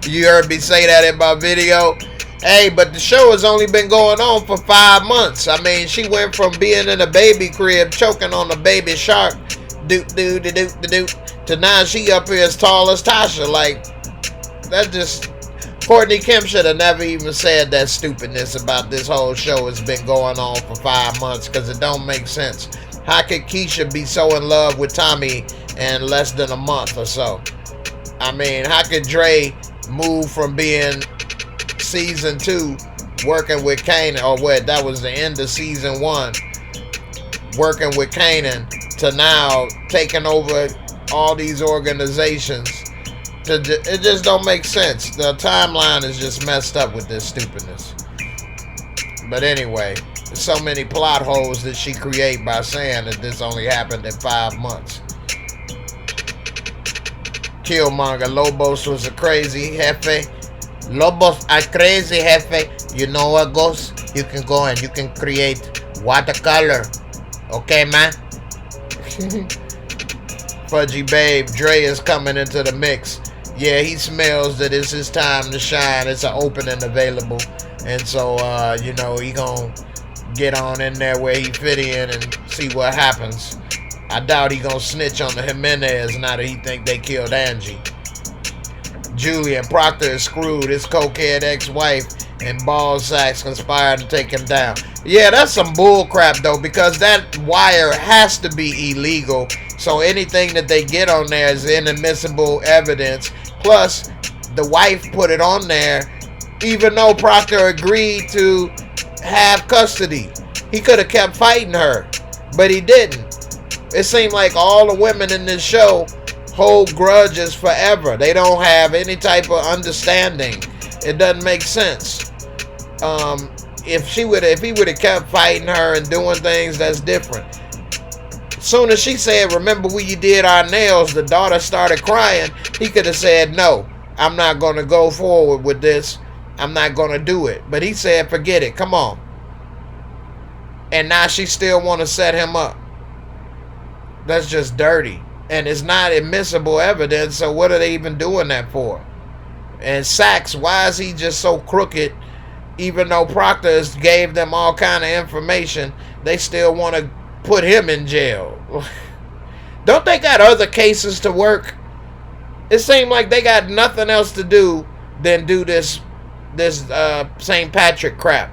You heard me say that in my video? Hey, but the show has only been going on for 5 months. I mean, she went from being in a baby crib, choking on a baby shark, to now she up here as tall as Tasha. Like, that just... Courtney Kemp should have never even said that stupidness about this whole show has been going on for 5 months, because it don't make sense. How could Keisha be so in love with Tommy in less than a month or so? I mean, how could Dre move from being season 2 working with Kanan, or what, that was the end of season 1, working with Kanan, to now taking over all these organizations? It just don't make sense. The timeline is just messed up with this stupidness. But anyway, there's so many plot holes that she create by saying that this only happened in 5 months. Killmonger, Lobos was a crazy jefe. Lobos are crazy jefe. You know what, Ghost? You can go and you can create watercolor. Okay, man? Fudgy Babe, Dre is coming into the mix. Yeah, he smells that it's his time to shine. It's an opening available. And so, you know, he gonna get on in there where he fit in and see what happens. I doubt he gonna snitch on the Jimenez now that he think they killed Angie. Julian Proctor is screwed. His cokehead ex-wife and ball sacks conspired to take him down. Yeah, that's some bull crap though, because that wire has to be illegal. So anything that they get on there is inadmissible evidence. Plus, the wife put it on there even though Proctor agreed to have custody. He could have kept fighting her, but he didn't. It seemed like all the women in this show hold grudges forever. They don't have any type of understanding. It doesn't make sense. If he would have kept fighting her and doing things, that's different. Soon as she said, "Remember when you did our nails," the daughter started crying. He could have said, "No, I'm not going to go forward with this. I'm not going to do it." But he said, "Forget it. Come on." And now she still want to set him up. That's just dirty. And it's not admissible evidence, so what are they even doing that for? And Sachs, why is he just so crooked? Even though Proctor gave them all kind of information, they still want to put him in jail. Don't they got other cases to work? It seemed like they got nothing else to do than do this St. Patrick crap.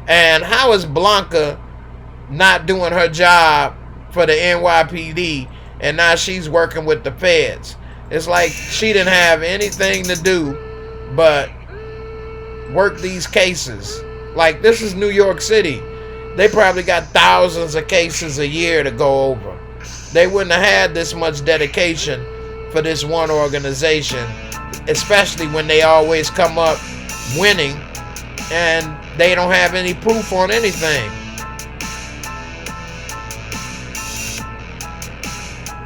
And how is Blanca not doing her job for the NYPD, and now she's working with the feds? It's like she didn't have anything to do but work these cases. Like, this is New York City. They probably got thousands of cases a year to go over. They wouldn't have had this much dedication for this one organization, especially when they always come up winning and they don't have any proof on anything.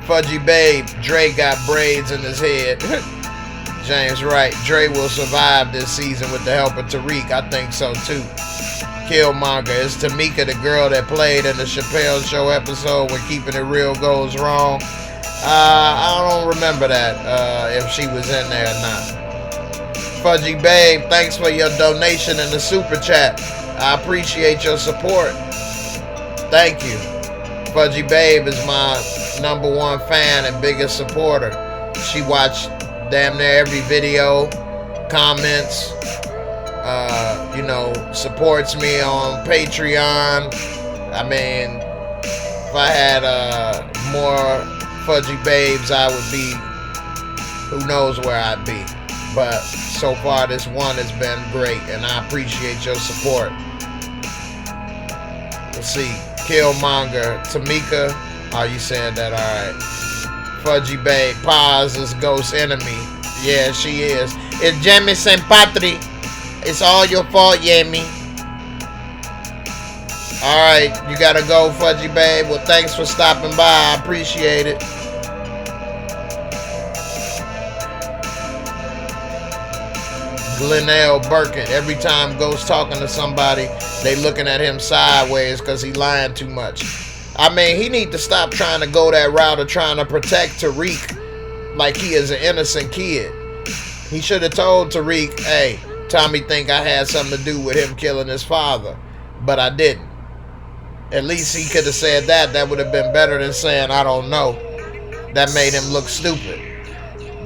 Fudgy Babe, Dre got braids in his head. James Wright, Dre will survive this season with the help of Tariq. I think so too. Killmonger, is Tamika the girl that played in the Chappelle Show episode when Keeping It Real goes wrong? I don't remember that, if she was in there or not. Fudgy Babe, thanks for your donation in the super chat. I appreciate your support. Thank you. Fudgy Babe is my #1 fan and biggest supporter. She watched damn near every video, comments, supports me on Patreon. I mean, if I had more Fudgy Babes, I would be, who knows where I'd be. But so far, this one has been great, and I appreciate your support. Let's see. Killmonger, Tamika. Oh, you said that, alright. Fudgy Babe, Paz is Ghost Enemy. Yeah, she is. It's Jamie St. Patrick. It's all your fault, Yemi. Alright, you gotta go, Fudgy Babe. Well, thanks for stopping by. I appreciate it. Glenelle Birkin. Every time Ghost talking to somebody, they looking at him sideways because he lying too much. I mean, he need to stop trying to go that route of trying to protect Tariq like he is an innocent kid. He should have told Tariq, hey, Tommy think I had something to do with him killing his father, but I didn't. At least he could have said that. That would have been better than saying, I don't know. That made him look stupid.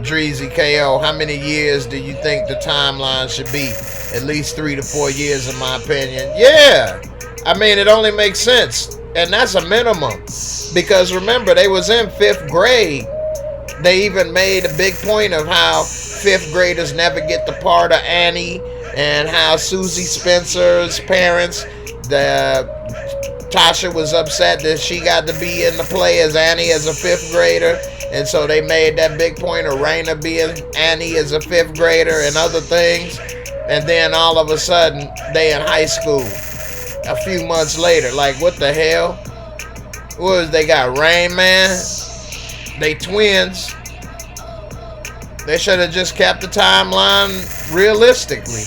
Dreezy KO, how many years do you think the timeline should be? At least 3 to 4 years in my opinion. Yeah, I mean, it only makes sense. And that's a minimum. Because remember, they was in 5th grade. They even made a big point of how 5th graders never get the part of Annie, and how Susie Spencer's parents, Tasha was upset that she got to be in the play as Annie as a 5th grader. And so they made that big point of Raina being Annie as a 5th grader and other things. And then all of a sudden, they in high school a few months later. Like, what the hell? They got Rain Man? They twins. They should have just kept the timeline realistically.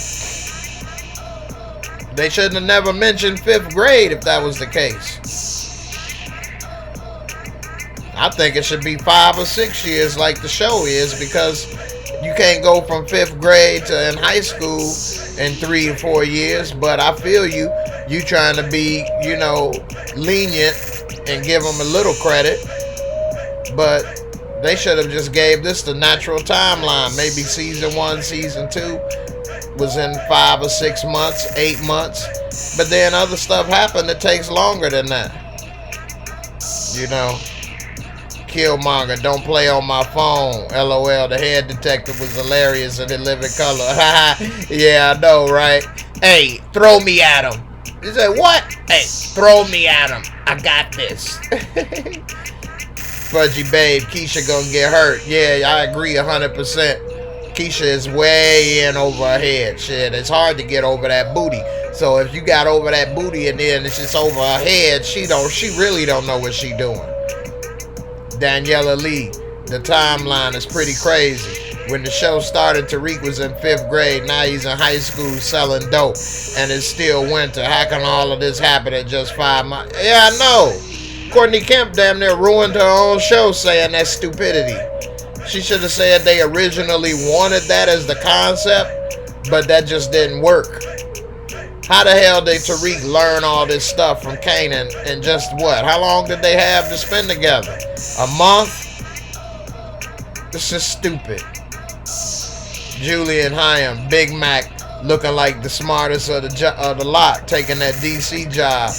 They shouldn't have never mentioned 5th grade if that was the case. I think it should be 5 or 6 years like the show is, because you can't go from 5th grade to in high school in 3 or 4 years. But I feel you trying to be, lenient and give them a little credit. But they should have just gave this the natural timeline. Maybe season 1, season 2 was in 5 or 6 months, 8 months. But then other stuff happened that takes longer than that. Killmonger, don't play on my phone. LOL, the head detective was hilarious and it live in color. Yeah, I know, right? Hey, throw me at him. He said, what? Hey, throw me at him. I got this. Fudgy Babe, Keisha gonna get hurt. Yeah, I agree 100%. Keisha is way in over her head. Shit, it's hard to get over that booty. So if you got over that booty and then it's just over her head, she really don't know what she doing. Daniela Lee, the timeline is pretty crazy. When the show started, Tariq was in 5th grade. Now he's in high school selling dope. And it's still winter. How can all of this happen in just 5 months? Yeah, I know. Courtney Kemp damn near ruined her own show saying that's stupidity. She should have said they originally wanted that as the concept, but that just didn't work. How the hell did Tariq learn all this stuff from Kanan in just what? How long did they have to spend together? A month? This is stupid. Julian Hyam, Big Mac, looking like the smartest of the lot, taking that DC job.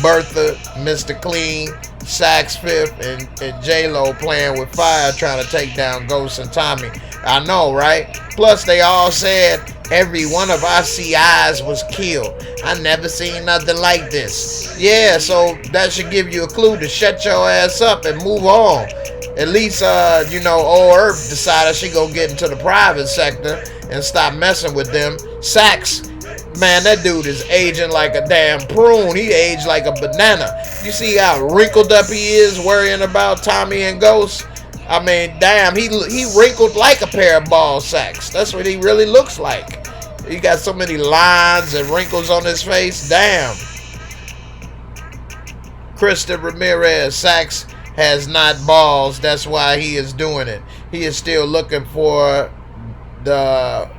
Bertha, Mr. Clean, Sax Fifth, and J-Lo playing with fire, trying to take down Ghost and Tommy. I know, right? Plus, they all said every one of our CIs was killed. I never seen nothing like this. Yeah, so that should give you a clue to shut your ass up and move on. At least, Old Earth decided she gonna get into the private sector and stop messing with them. Sax, man, that dude is aging like a damn prune. He aged like a banana. You see how wrinkled up he is worrying about Tommy and Ghost? I mean, damn, he wrinkled like a pair of ball sacks. That's what he really looks like. He got so many lines and wrinkles on his face. Damn. Krista Ramirez, Sax has not balls. That's why he is doing it. He is still looking for the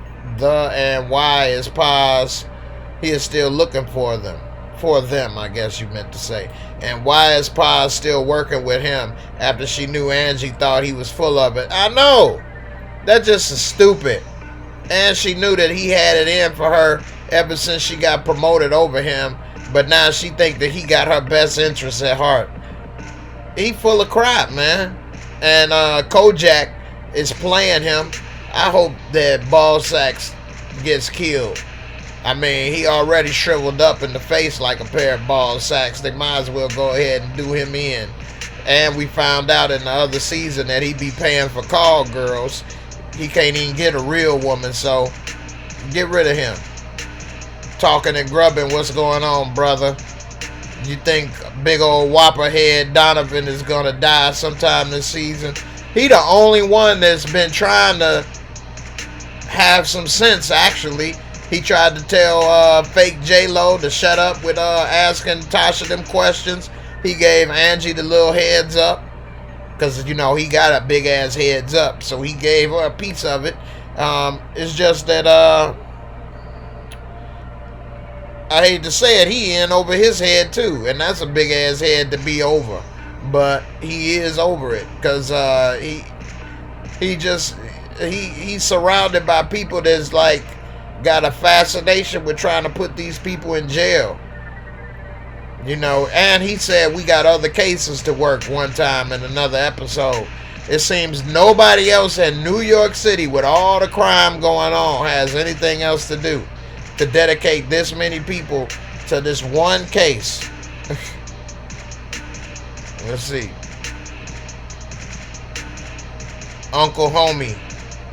and why is pause. He is still looking for them. For them, I guess you meant to say. And why is Paz still working with him after she knew Angie thought he was full of it? I know. That just is stupid. And she knew that he had it in for her ever since she got promoted over him. But now she think that he got her best interests at heart. He full of crap, man. And Kojak is playing him. I hope that Ballsacks gets killed. I mean, he already shriveled up in the face like a pair of ball sacks. They might as well go ahead and do him in. And we found out in the other season that he be paying for call girls. He can't even get a real woman, so get rid of him. Talking and grubbing, what's going on, brother? You think big old whopper head Donovan is gonna die sometime this season? He the only one that's been trying to have some sense, actually. He tried to tell fake J-Lo to shut up with asking Tasha them questions. He gave Angie the little heads up. Because, you know, he got a big-ass heads up. So he gave her a piece of it. It's just that, I hate to say it, he in over his head, too. And that's a big-ass head to be over. But he is over it. Because he's surrounded by people that's, like, got a fascination with trying to put these people in jail. You know, and he said we got other cases to work one time in another episode. It seems nobody else in New York City with all the crime going on has anything else to do to dedicate this many people to this one case. Let's see. Uncle Homie.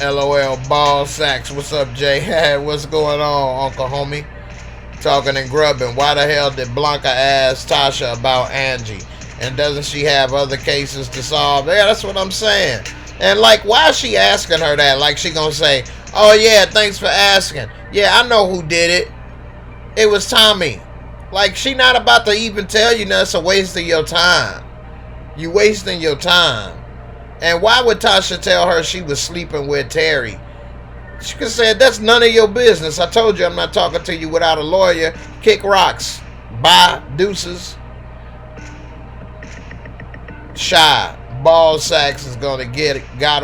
LOL, ball sacks. What's up, Jay? What's going on, Uncle Homie? Talking and grubbing. Why the hell did Blanca ask Tasha about Angie? And doesn't she have other cases to solve? Yeah, that's what I'm saying. And like, why is she asking her that? Like she gonna say, oh yeah, thanks for asking. Yeah, I know who did it. It was Tommy. Like, she not about to even tell you that's a waste of your time. You wasting your time. And why would Tasha tell her she was sleeping with Terry? She could have said, that's none of your business. I told you I'm not talking to you without a lawyer. Kick rocks. Bye. Deuces. Shy. Ball sacks is gonna get got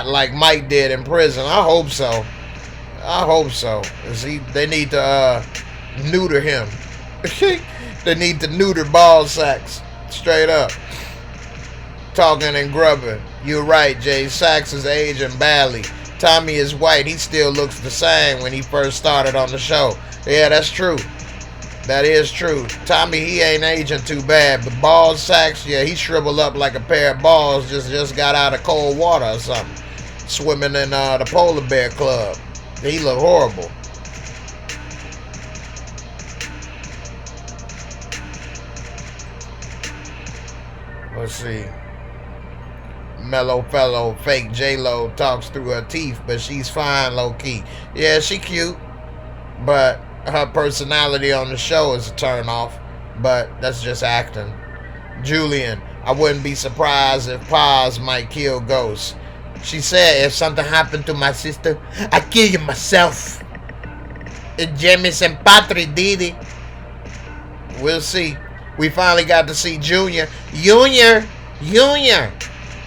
like Mike did in prison. I hope so. I hope so. They need to neuter him. They need to neuter ball sacks. Straight up. Talking and grubbing. You're right, Jay. Sacks is aging badly. Tommy is white. He still looks the same when he first started on the show. Yeah, that's true. That is true. Tommy, he ain't aging too bad. But ball sacks, yeah, he shriveled up like a pair of balls. Just got out of cold water or something. Swimming in the polar bear club. He look horrible. Let's see. Mellow fellow fake J-Lo talks through her teeth, but she's fine low-key. Yeah, she cute, but her personality on the show is a turn off, but that's just acting. Julian, I wouldn't be surprised if Paz might kill Ghost. She said if something happened to my sister, I'd kill you myself. It's James and Patrick Didi. We'll see. We finally got to see Junior. Junior!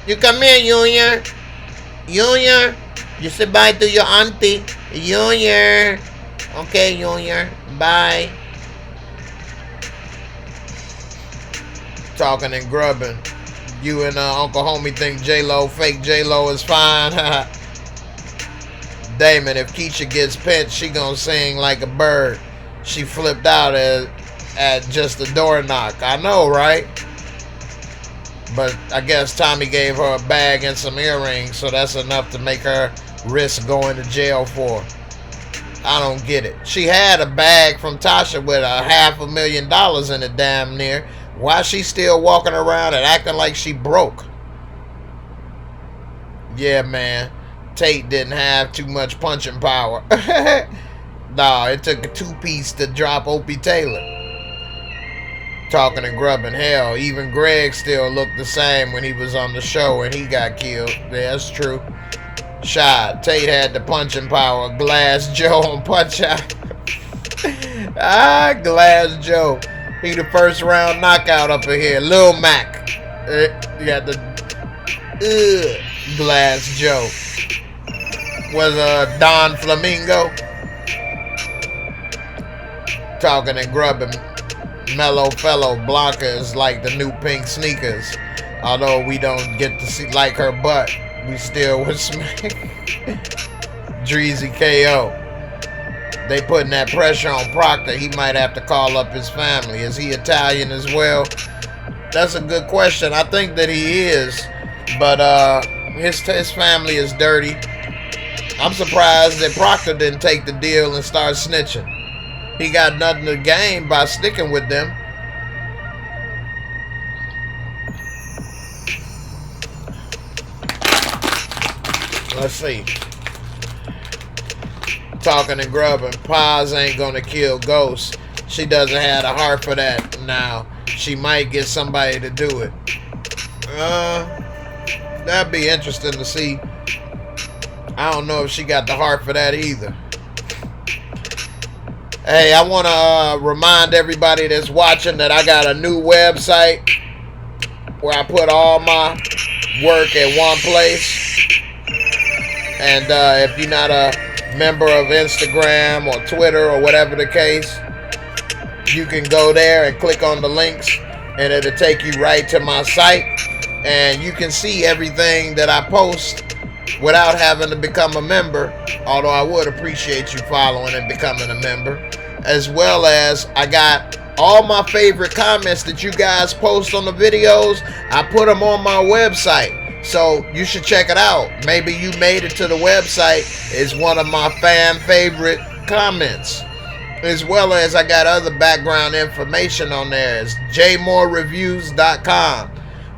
You come here, Junior. Junior, you say bye to your auntie. Junior. Okay, Junior. Bye. Talking and grubbing. You and Uncle Homie think J-Lo, fake J-Lo is fine. Damon, if Keisha gets pinched, she gonna sing like a bird. She flipped out at just a door knock. I know, right? But I guess Tommy gave her a bag and some earrings, so that's enough to make her risk going to jail for. I don't get it. She had a bag from Tasha with $500,000 in it damn near. Why is she still walking around and acting like she broke? Yeah, man. Tate didn't have too much punching power. Nah, it took a two-piece to drop Opie Taylor. Talking and grubbing. Hell, even Greg still looked the same when he was on the show and he got killed. Yeah, that's true. Shot. Tate had the punching power. Glass Joe and Punch Out. Glass Joe. He the first round knockout up in here. Lil Mac. You got the Glass Joe. Was Don Flamingo. Talking and grubbing. Mellow Fellow Blanca is like the new pink sneakers. Although we don't get to see like her butt, we still would smack. Dreezy KO. They putting that pressure on Proctor. He might have to call up his family. Is he Italian as well? That's a good question. I think that he is, but his family is dirty. I'm surprised that Proctor didn't take the deal and start snitching. He got nothing to gain by sticking with them. Let's see. Talking and grubbing. Paz ain't gonna kill Ghost. She doesn't have the heart for that now. She might get somebody to do it. That'd be interesting to see. I don't know if she got the heart for that either. Hey, I want to remind everybody that's watching that I got a new website where I put all my work at one place. And if you're not a member of Instagram or Twitter or whatever the case, you can go there and click on the links and it'll take you right to my site. And you can see everything that I post without having to become a member, although I would appreciate you following and becoming a member. As well as I got all my favorite comments that you guys post on the videos. I put them on my website. So you should check it out. Maybe you made it to the website. It's one of my fan favorite comments. As well as I got other background information on there. It's Jaymoorereviews.com.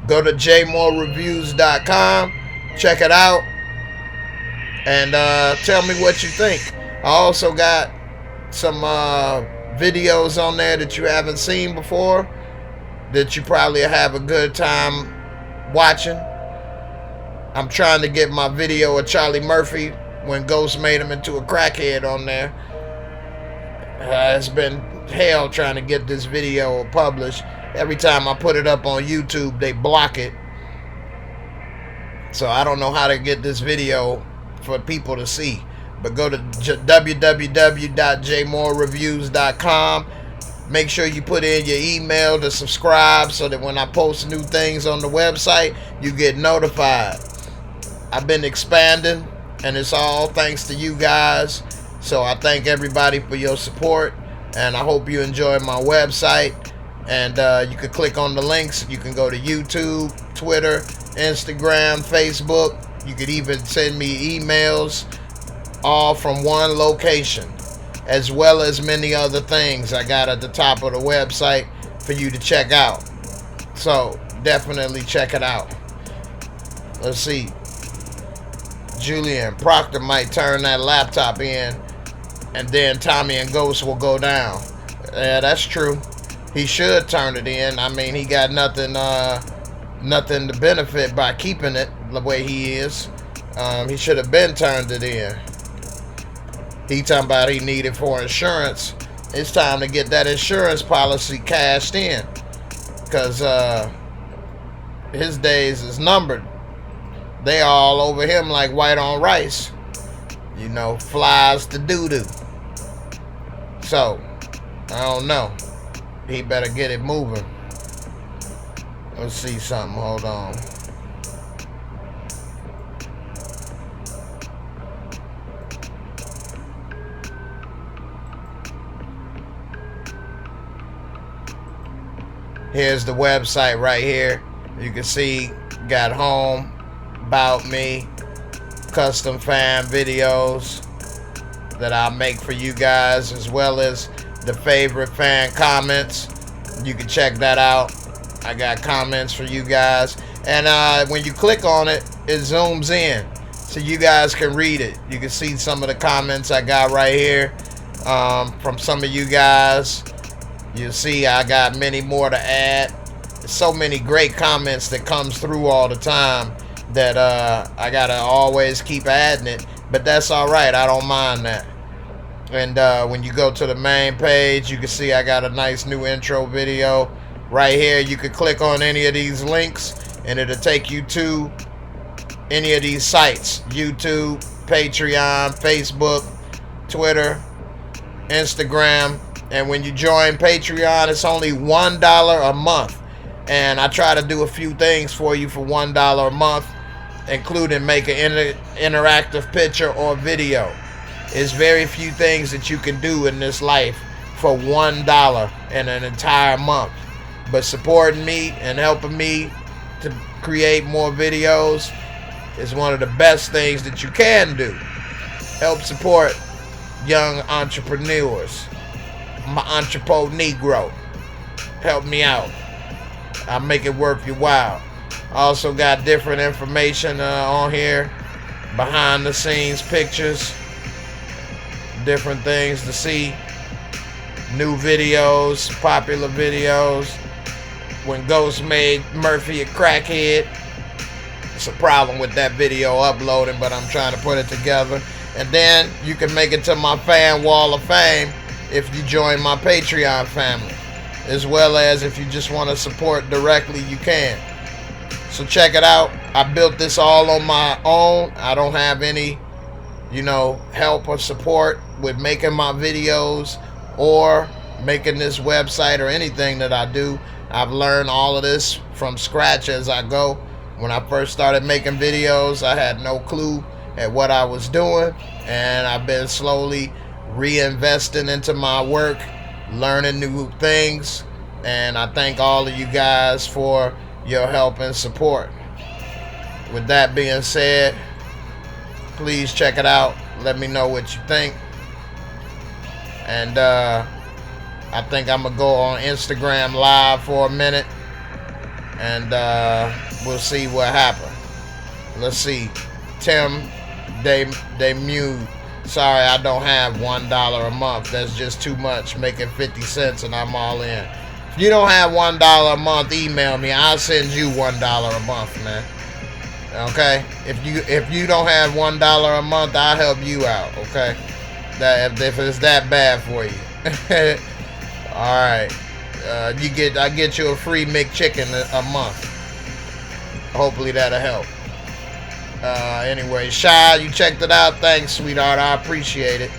Go to Jaymoorereviews.com. Check it out. And tell me what you think. I also got some videos on there that you haven't seen before that you probably have a good time watching. I'm trying to get my video of Charlie Murphy when Ghost made him into a crackhead on there. It's been hell trying to get this video published. Every time I put it up on YouTube, they block it. So I don't know how to get this video for people to see. But go to www.jaymoorereviews.com. Make sure you put in your email to subscribe so that when I post new things on the website, you get notified. I've been expanding, and it's all thanks to you guys. So I thank everybody for your support, and I hope you enjoy my website. And you can click on the links. You can go to YouTube, Twitter, Instagram, Facebook. You could even send me emails, all from one location, as well as many other things I got at the top of the website for you to check out. So definitely check it out. Let's see. Julian Proctor might turn that laptop in, and then Tommy and Ghost will go down. Yeah, that's true. He should turn it in. I mean, he got nothing to benefit by keeping it the way he is. He should have been turned it in. He talking about he needed for insurance. It's time to get that insurance policy cashed in, because his days is numbered. They all over him like white on rice. You know, flies to doo-doo. So, I don't know. He better get it moving. Let's see something. Hold on. Here's the website right here. You can see, got home, about me, custom fan videos that I make for you guys, as well as the favorite fan comments. You can check that out. I got comments for you guys. And when you click on it, it zooms in so you guys can read it. You can see some of the comments I got right here from some of you guys. You see I got many more to add. So many great comments that comes through all the time that I gotta always keep adding it. But that's all right. I don't mind that. And when you go to the main page, you can see I got a nice new intro video right here. You can click on any of these links and it'll take you to any of these sites: YouTube, Patreon, Facebook, Twitter, Instagram. And when you join Patreon, it's only $1 a month. And I try to do a few things for you for $1 a month, including make an interactive picture or video. There's very few things that you can do in this life for $1 in an entire month. But supporting me and helping me to create more videos is one of the best things that you can do. Help support young entrepreneurs. My entrepreneur Negro. Help me out. I'll make it worth your while. I also got different information on here. Behind the scenes pictures. Different things to see. New videos. Popular videos. When Ghost made Murphy a crackhead. It's a problem with that video uploading, but I'm trying to put it together. And then you can make it to my fan wall of fame if you join my Patreon family. As well as if you just want to support directly, you can. So check it out. I built this all on my own. I don't have any, help or support with making my videos or making this website or anything that I do. I've learned all of this from scratch as I go. When I first started making videos, I had no clue at what I was doing, and I've been slowly reinvesting into my work, learning new things, and I thank all of you guys for your help and support. With that being said, please check it out. Let me know what you think. And I think I'm gonna go on Instagram live for a minute, and we'll see what happens. Let's see. Tim Demude. Sorry, I don't have $1 a month. That's just too much. Making 50 cents and I'm all in. If you don't have $1 a month, email me. I'll send you $1 a month, man. Okay? If you don't have $1 a month, I'll help you out. Okay? If it's that bad for you. All right. I get you a free McChicken a month. Hopefully that'll help. Anyway, Shy, you checked it out. Thanks, sweetheart. I appreciate it.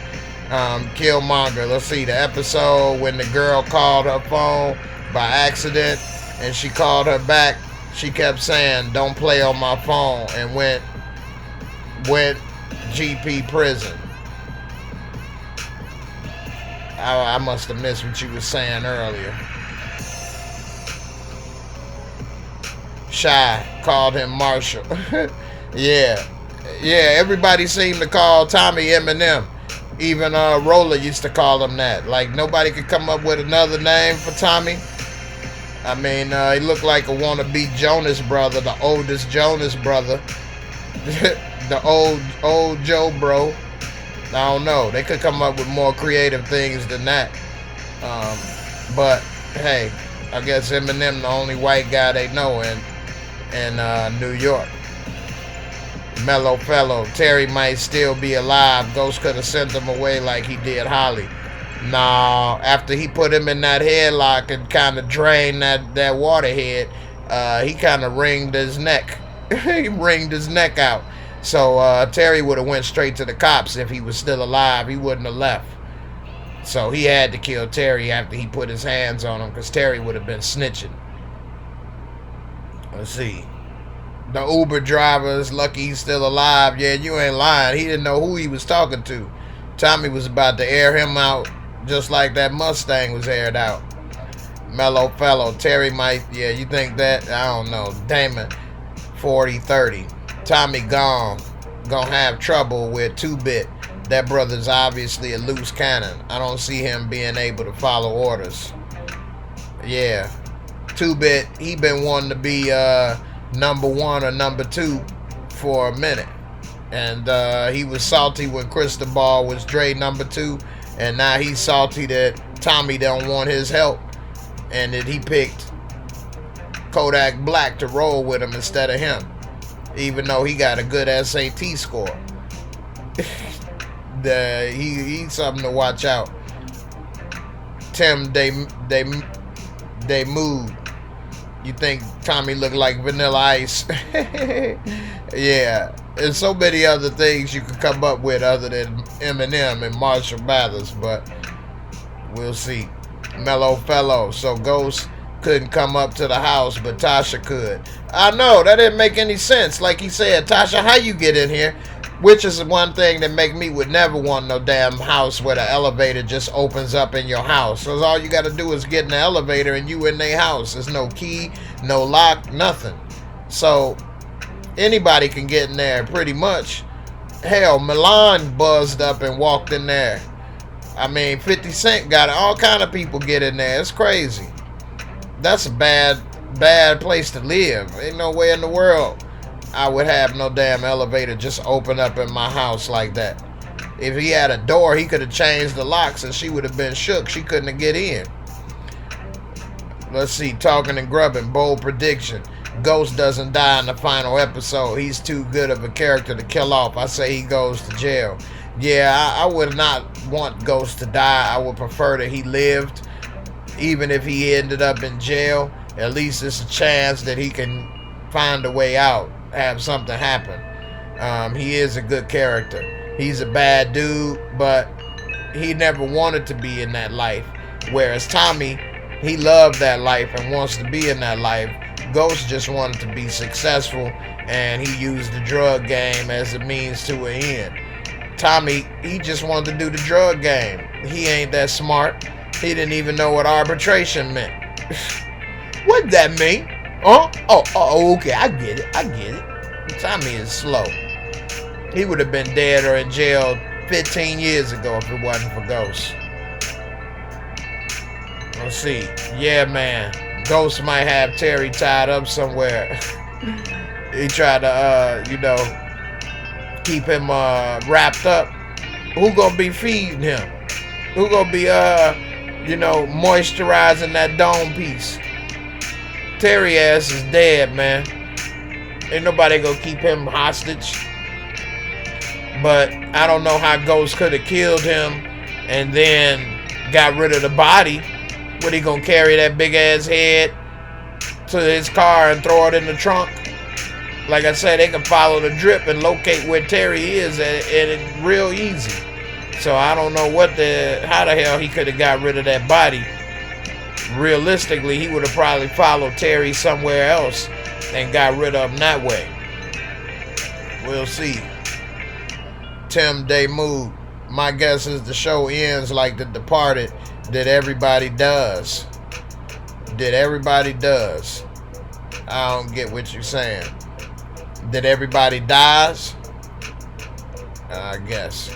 Killmonger. Let's see the episode when the girl called her phone by accident and she called her back. She kept saying, "Don't play on my phone," and went GP prison. I must have missed what you was saying earlier. Shy called him Marshall. Yeah, everybody seemed to call Tommy Eminem. Even Roller used to call him that. Like, nobody could come up with another name for Tommy. I mean, he looked like a wannabe Jonas brother, the oldest Jonas brother. The old Joe bro. I don't know. They could come up with more creative things than that. But, hey, I guess Eminem the only white guy they know in New York. Mellow fellow. Terry might still be alive. Ghost could have sent him away like he did Holly. Nah, after he put him in that headlock and kind of drained that water head, he kind of wringed his neck. He wringed his neck out. So Terry would have went straight to the cops if he was still alive. He wouldn't have left. So he had to kill Terry after he put his hands on him, because Terry would have been snitching. Let's see. The Uber driver is lucky he's still alive. Yeah, you ain't lying. He didn't know who he was talking to. Tommy was about to air him out just like that Mustang was aired out. Mellow fellow. Terry might, yeah, you think that? I don't know. Damon, 40-30. Tommy gone. Gonna have trouble with 2-Bit. That brother's obviously a loose cannon. I don't see him being able to follow orders. Yeah. 2-Bit, he been wanting to be number 1 or number 2 for a minute. And he was salty when Cristobal was Dre number 2. And now he's salty that Tommy don't want his help. And that he picked Kodak Black to roll with him instead of him. Even though he got a good SAT score. He's something to watch out. Tim, they moved. You think Tommy looked like Vanilla Ice? Yeah. There's so many other things you could come up with other than Eminem and Marshall Mathers, but we'll see. Mellow fellow. So Ghost couldn't come up to the house, but Tasha could. I know, that didn't make any sense. Like he said, Tasha, how you get in here? Which is one thing that make me would never want no damn house where the elevator just opens up in your house. So all you got to do is get in the elevator and you in their house. There's no key, no lock, nothing. So anybody can get in there pretty much. Hell, Milan buzzed up and walked in there. I mean, 50 Cent got it. All kind of people get in there. It's crazy. That's a bad place to live. Ain't no way in the world I would have no damn elevator just open up in my house like that. If he had a door, he could have changed the locks and she would have been shook. She couldn't have get in. Let's see, talking and grubbing, bold prediction. Ghost doesn't die in the final episode. He's too good of a character to kill off. I say he goes to jail. Yeah, I would not want Ghost to die. I would prefer that he lived. Even if he ended up in jail, at least it's a chance that he can find a way out. Have something happen. He is a good character. He's a bad dude, but he never wanted to be in that life. Whereas Tommy, he loved that life and wants to be in that life. Ghost just wanted to be successful, and he used the drug game as a means to an end. Tommy, he just wanted to do the drug game. He ain't that smart. He didn't even know what arbitration meant. What'd that mean? Huh? Oh, okay, I get it. Tommy is slow. He would have been dead or in jail 15 years ago if it wasn't for Ghost. Let's see. Yeah, man. Ghost might have Terry tied up somewhere. He tried to, keep him wrapped up. Who gonna be feeding him? Who gonna be, moisturizing that dome piece? Terry ass is dead, man. Ain't nobody gonna keep him hostage. But I don't know how Ghost could have killed him and then got rid of the body. What, he gonna carry that big ass head to his car and throw it in the trunk? Like I said, they can follow the drip and locate where Terry is, and it's real easy. So I don't know how the hell he could have got rid of that body. Realistically, he would have probably followed Terry somewhere else and got rid of him that way. We'll see. Tim, they moved. My guess is the show ends like The Departed. That everybody does. I don't get what you're saying. That everybody dies? I guess.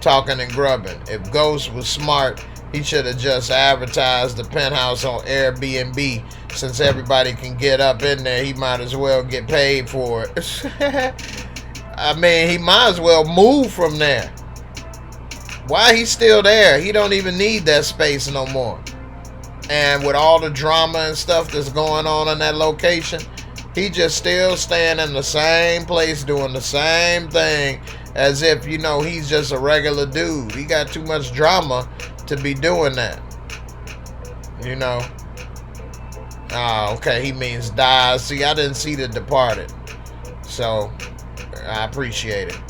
Talking and grubbing. If Ghost was smart, he should have just advertised the penthouse on Airbnb. Since everybody can get up in there, he might as well get paid for it. I mean, he might as well move from there. Why he's still there? He don't even need that space no more. And with all the drama and stuff that's going on in that location, he just still staying in the same place doing the same thing as if, he's just a regular dude. He got too much drama to be doing that. Okay, he means dies. See, I didn't see The Departed. So, I appreciate it.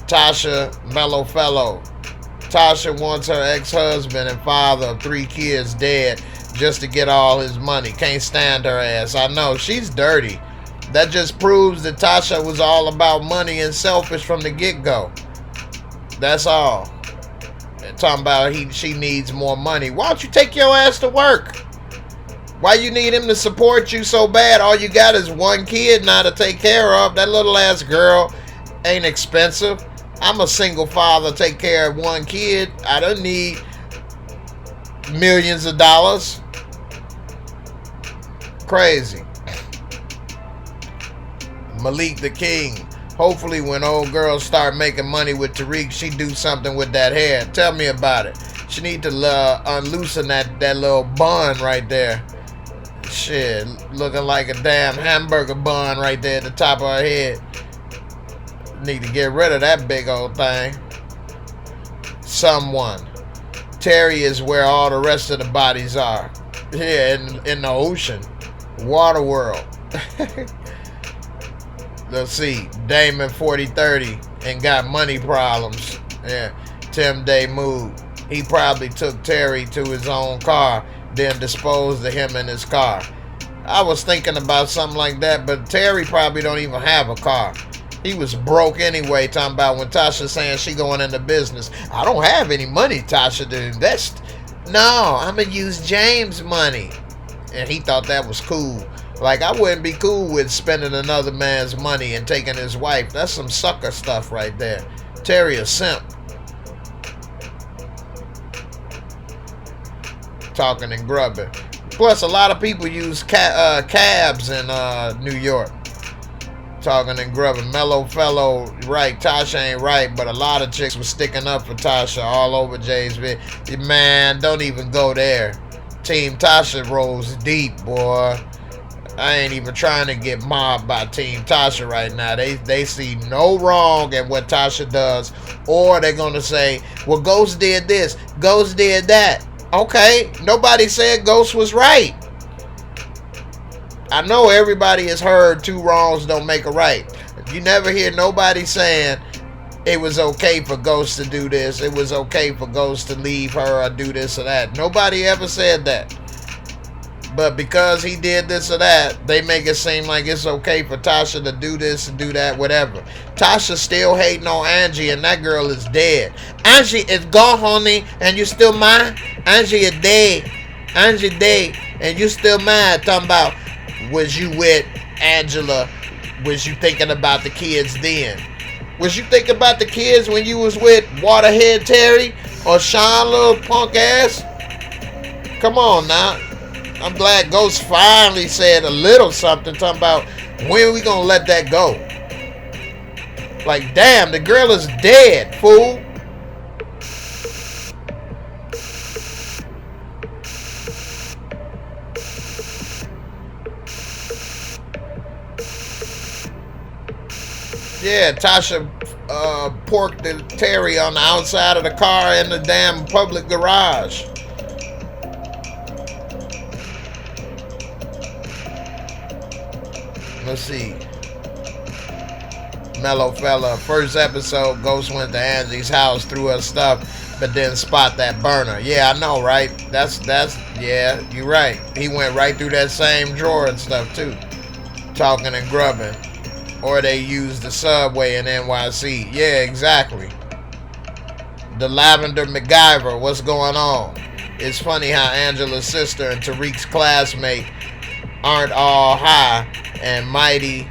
Tasha, mellow fellow. Tasha wants her ex-husband and father of 3 kids dead just to get all his money. Can't stand her ass. I know, she's dirty. That just proves that Tasha was all about money and selfish from the get-go. That's all. And talking about she needs more money. Why don't you take your ass to work? Why you need him to support you so bad? All you got is 1 kid now to take care of. That little ass girl ain't expensive. I'm a single father, take care of 1 kid. I don't need millions of dollars. Crazy. Malik the King. Hopefully when old girls start making money with Tariq, she do something with that hair. Tell me about it. She need to unloosen that little bun right there. Shit, looking like a damn hamburger bun right there at the top of her head. Need to get rid of that big old thing. someone. Terry is where all the rest of the bodies are. Yeah, in the ocean. Water world. Let's see. Damon 4030 and got money problems. Yeah. Tim Day Mood. He probably took Terry to his own car, then disposed of him in his car. I was thinking about something like that, but Terry probably don't even have a car. He was broke anyway, talking about when Tasha saying she going into business. I don't have any money, Tasha, to invest. No, I'm going to use James' money. And he thought that was cool. Like, I wouldn't be cool with spending another man's money and taking his wife. That's some sucker stuff right there. Terry a simp. Talking and grubbing. Plus, a lot of people use cabs in New York. Talking and grubbing. Mellow fellow, right. Tasha ain't right, but a lot of chicks was sticking up for Tasha all over Jay's vid. Man, don't even go there. Team Tasha rolls deep, boy. I ain't even trying to get mobbed by Team Tasha right now. They see no wrong in what Tasha does. Or they're going to say, well, Ghost did this. Ghost did that. Okay, nobody said Ghost was right. I know everybody has heard two wrongs don't make a right. You never hear nobody saying it was okay for Ghost to do this. It was okay for Ghost to leave her or do this or that. Nobody ever said that. But because he did this or that, they make it seem like it's okay for Tasha to do this and do that, whatever. Tasha still hating on Angie, and that girl is dead. Angie is gone, honey, and you still mad? Angie is dead. Angie dead, and you still mad. Talking about, was you with Angela? Was you thinking about the kids then? Was you thinking about the kids when you was with Waterhead Terry or Sean little punk ass? Come on now. I'm glad Ghost finally said a little something, talking about when are we gonna let that go? Like, damn, the girl is dead, fool. Yeah, Tasha porked the Terry on the outside of the car in the damn public garage. Let's see. Mellow fella. First episode, Ghost went to Angie's house, threw her stuff, but didn't spot that burner. Yeah, I know, right? That's yeah, you're right. He went right through that same drawer and stuff too. Talking and grubbing. Or they used the subway in NYC. Yeah, exactly. The Lavender MacGyver, what's going on? It's funny how Angela's sister and Tariq's classmate aren't all high and mighty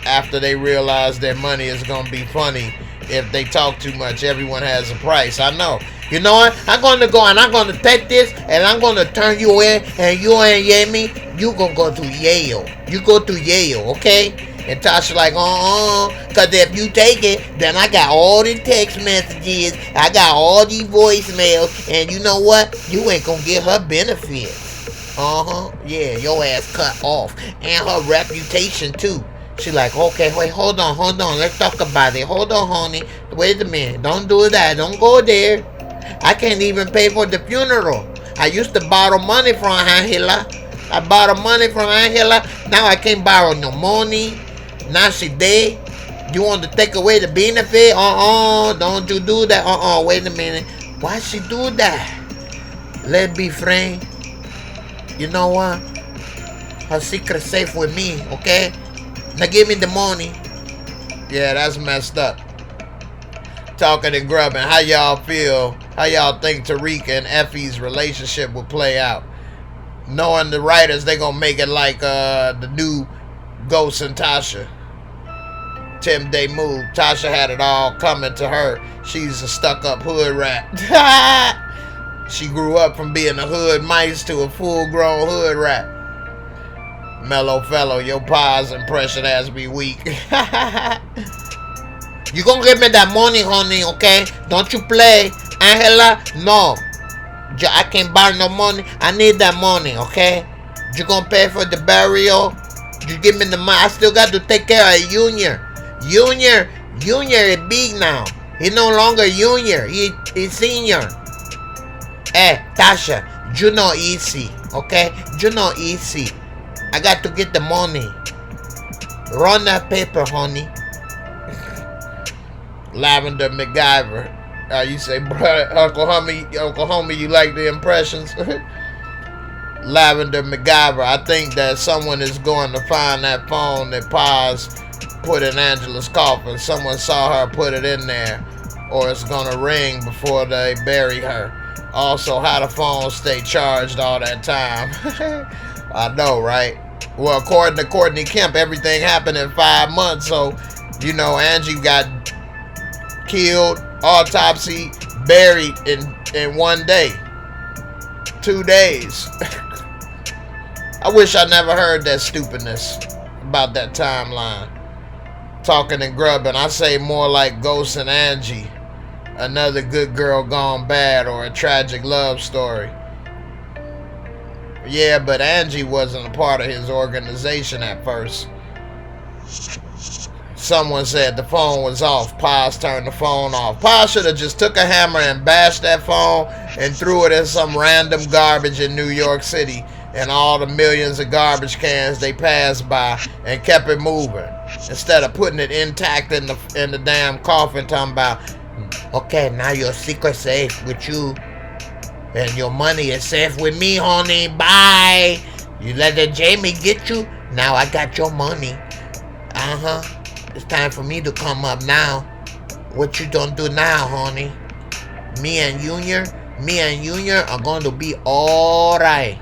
after they realize their money is gonna be funny. If they talk too much, everyone has a price. I know. You know what? I'm gonna go and I'm gonna take this and I'm gonna turn you in, and you ain't hear me. You gonna go to Yale. You go to Yale, okay? And Tasha like, cause if you take it, then I got all the text messages, I got all these voicemails, and you know what? You ain't gonna get her benefits. Yeah, your ass cut off. And her reputation too. She like, okay, wait, hold on, let's talk about it. Hold on, honey. Wait a minute, don't do that, don't go there. I can't even pay for the funeral. I used to borrow money from Angela. I borrowed money from Angela. Now I can't borrow no money. Now she dead. You want to take away the benefit? Don't you do that. Wait a minute. Why she do that? Let's be frank. You know what? Her secret's safe with me, okay? Now give me the money. Yeah, that's messed up. Talking and grubbing. How y'all feel? How y'all think Tariq and Effie's relationship will play out? Knowing the writers, they gonna make it like the new Ghost and Tasha. Tim Day Mood. Tasha had it all coming to her. She's a stuck-up hood rat. She grew up from being a hood mice to a full-grown hood rat. Mellow fellow, your pa's impression has to be weak. You gonna give me that money, honey, okay? Don't you play. Angela, no. I can't borrow no money. I need that money, okay? You gonna pay for the burial? You give me the money. I still got to take care of Junior. Junior is big now. He no longer junior. He's senior. Tasha, you know easy, okay? You know easy. I got to get the money. Run that paper, honey. Lavender MacGyver. You say, bro, Uncle Homie, you like the impressions? Lavender MacGyver. I think that someone is going to find that phone that Paz put in Angela's coffin. Someone saw her put it in there, or it's going to ring before they bury her. Also, how the phone stay charged all that time. I know, right? Well, according to Courtney Kemp, everything happened in 5 months. So, you know, Angie got killed, autopsy, buried in 1 day. 2 days. I wish I never heard that stupidness about that timeline. Talking and grubbing. I say more like Ghost and Angie. Another good girl gone bad, or a tragic love story. Yeah, but Angie wasn't a part of his organization at first. Someone said the phone was off. Paz turned the phone off. Paz should have just took a hammer and bashed that phone and threw it in some random garbage in New York City and all the millions of garbage cans they passed by, and kept it moving. Instead of putting it intact in the damn coffin, talking about, okay, now your secret safe with you, and your money is safe with me, honey. Bye. You let the Jamie get you. Now I got your money. It's time for me to come up now. What you gonna do now, honey? Me and Junior are going to be all right.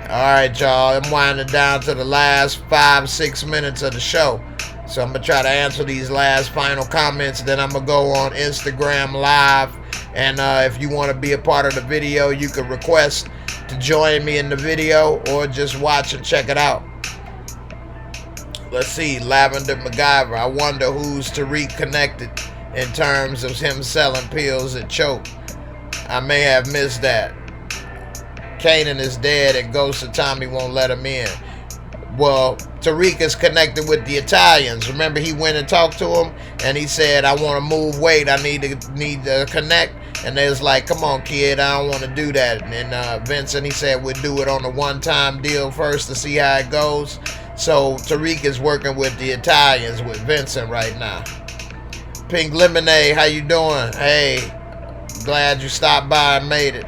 All right, y'all. I'm winding down to the last 5-6 minutes of the show. So I'm going to try to answer these last final comments. Then I'm going to go on Instagram Live. And if you want to be a part of the video, you can request to join me in the video or just watch and check it out. Let's see. Lavender MacGyver. I wonder who's Tariq connected in terms of him selling pills at Choke. I may have missed that. Kanan is dead and Ghost of Tommy won't let him in. Well, Tariq is connected with the Italians. Remember, he went and talked to him, and he said, I want to move weight. I need to connect. And they was like, come on, kid, I don't want to do that. And Vincent, he said, we'll do it on a one-time deal first to see how it goes. So Tariq is working with the Italians with Vincent right now. Pink Lemonade, how you doing? Hey, glad you stopped by and made it.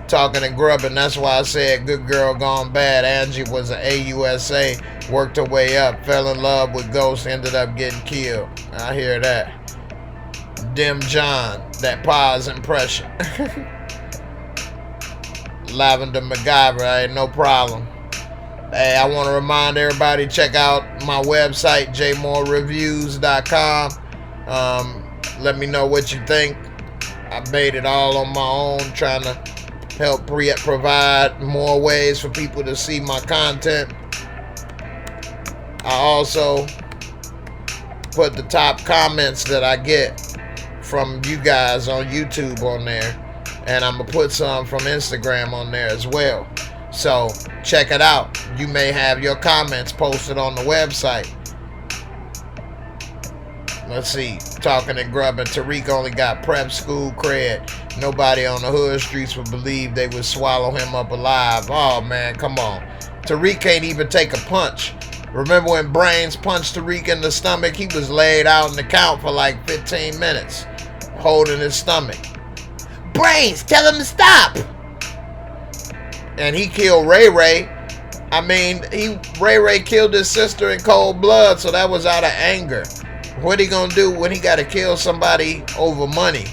Talking and grubbing, that's why I said good girl gone bad. Angie was an AUSA, worked her way up, fell in love with Ghost, ended up getting killed. I hear that. Dim John, that Paz impression. Lavender MacGyver, hey, no problem. Hey, I want to remind everybody, check out my website, Jaymoorereviews.com. Let me know what you think. I made it all on my own, trying to help provide more ways for people to see my content. I also put the top comments that I get from you guys on YouTube on there, and I'm gonna put some from Instagram on there as well. So check it out. You may have your comments posted on the website. Let's see. Talking and grubbing. Tariq only got prep school cred. Nobody on the hood streets would believe they would swallow him up alive. Oh, man, come on. Tariq can't even take a punch. Remember when Brains punched Tariq in the stomach? He was laid out in the count for like 15 minutes, holding his stomach. Brains, tell him to stop. And he killed Ray Ray. I mean, Ray Ray killed his sister in cold blood, so that was out of anger. What he gonna do when he gotta kill somebody over money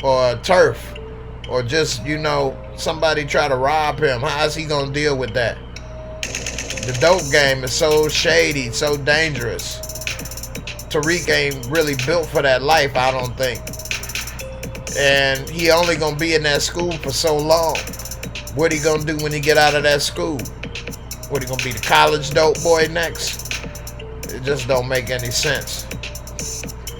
or turf, or just, you know, somebody try to rob him? How is he gonna deal with that? The dope game is so shady, so dangerous. Tariq ain't really built for that life, I don't think. And he only gonna be in that school for so long. What he gonna do when he get out of that school? What, he gonna be the college dope boy next? It just don't make any sense.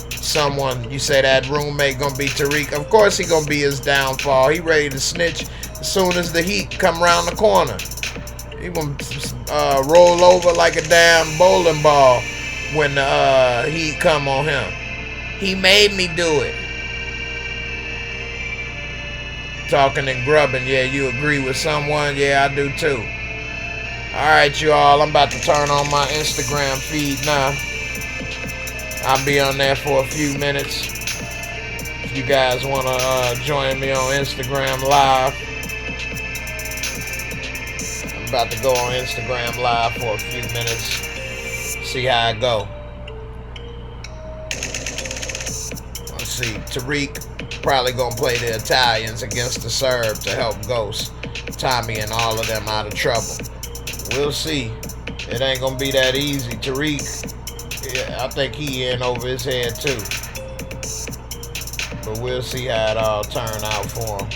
Someone, you say that roommate gonna be Tariq? Of course he gonna be his downfall. He ready to snitch as soon as the heat come around the corner. He gonna roll over like a damn bowling ball when the heat come on him. He made me do it. Talking and grubbing. Yeah, you agree with someone? Yeah, I do too. Alright, you all. I'm about to turn on my Instagram feed now. I'll be on there for a few minutes. If you guys want to join me on Instagram Live. I'm about to go on Instagram Live for a few minutes. See how it go. Let's see. Tariq probably gonna play the Italians against the Serbs to help Ghost, Tommy, and all of them out of trouble. We'll see. It ain't gonna be that easy. Tariq, yeah, I think he in over his head too. But we'll see how it all turn out for him.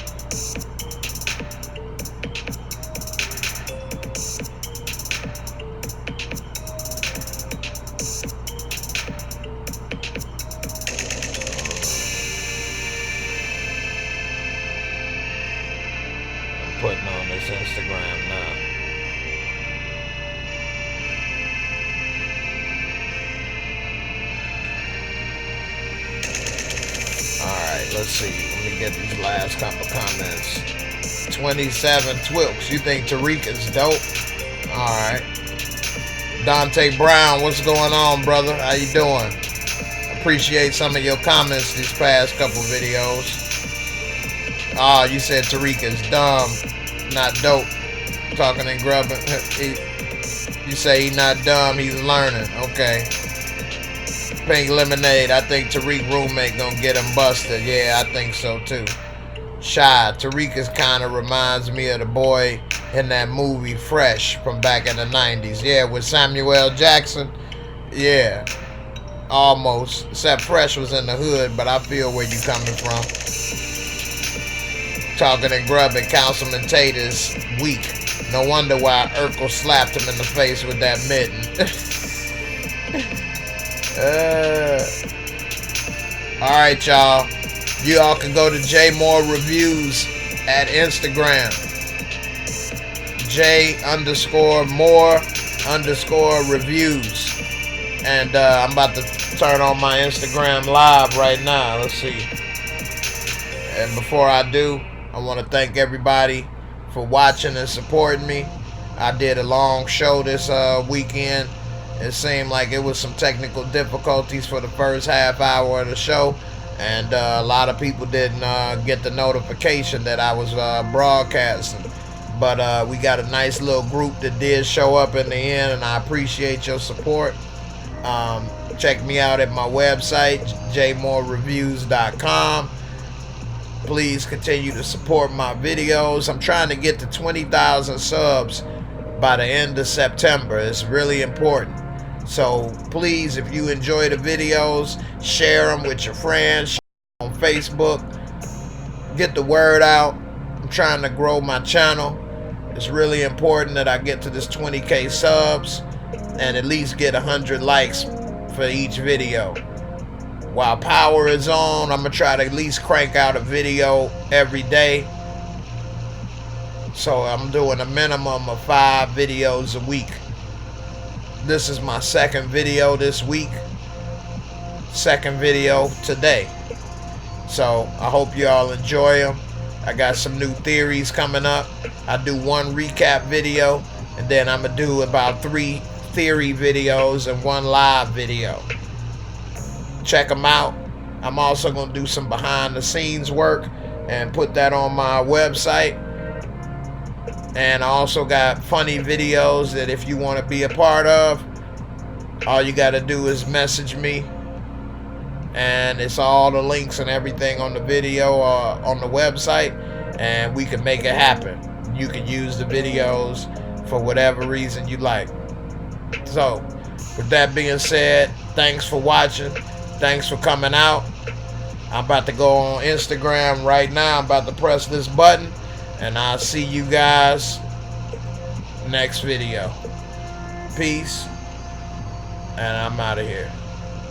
Putting on this Instagram now. Alright, let's see. Let me get these last couple comments. 27 Twilks. You think Tariq is dope? Alright. Dante Brown, what's going on, brother? How you doing? Appreciate some of your comments these past couple videos. Oh, you said Tariq is dumb, not dope. Talking and grubbing. You say he not dumb, he's learning. Okay. Pink Lemonade, I think Tariq roommate gonna get him busted. Yeah, I think so too. Shy, Tariq is kind of reminds me of the boy in that movie Fresh from back in the 90s. Yeah, with Samuel L. Jackson. Yeah, almost. Except Fresh was in the hood, but I feel where you coming from. Talking and grubbing, Councilman Tate is weak. No wonder why Urkel slapped him in the face with that mitten. Alright, y'all. You all can go to Jaymoorereviews at Instagram. J_more_reviews. And I'm about to turn on my Instagram Live right now. Let's see. And before I do, I want to thank everybody for watching and supporting me. I did a long show this weekend. It seemed like it was some technical difficulties for the first half hour of the show, and a lot of people didn't get the notification that I was broadcasting. But we got a nice little group that did show up in the end, and I appreciate your support. Check me out at my website, Jaymoorereviews.com. Please continue to support my videos. I'm trying to get to 20,000 subs by the end of September. It's really important. So please, if you enjoy the videos, share them with your friends, share them on Facebook. Get the word out. I'm trying to grow my channel. It's really important that I get to this 20K subs and at least get 100 likes for each video. While power is on, I'm going to try to at least crank out a video every day. So I'm doing a minimum of 5 videos a week. This is my second video this week. Second video today. So I hope you all enjoy them. I got some new theories coming up. I do one recap video, and then I'm going to do about 3 theory videos and 1 live video. Check them out. I'm also going to do some behind the scenes work and put that on my website. And I also got funny videos that if you want to be a part of, all you got to do is message me. And it's all the links and everything on the video or on the website. And we can make it happen. You can use the videos for whatever reason you like. So, with that being said, thanks for watching. Thanks for coming out. I'm about to go on Instagram right now. I'm about to press this button. And I'll see you guys next video. Peace. And I'm out of here.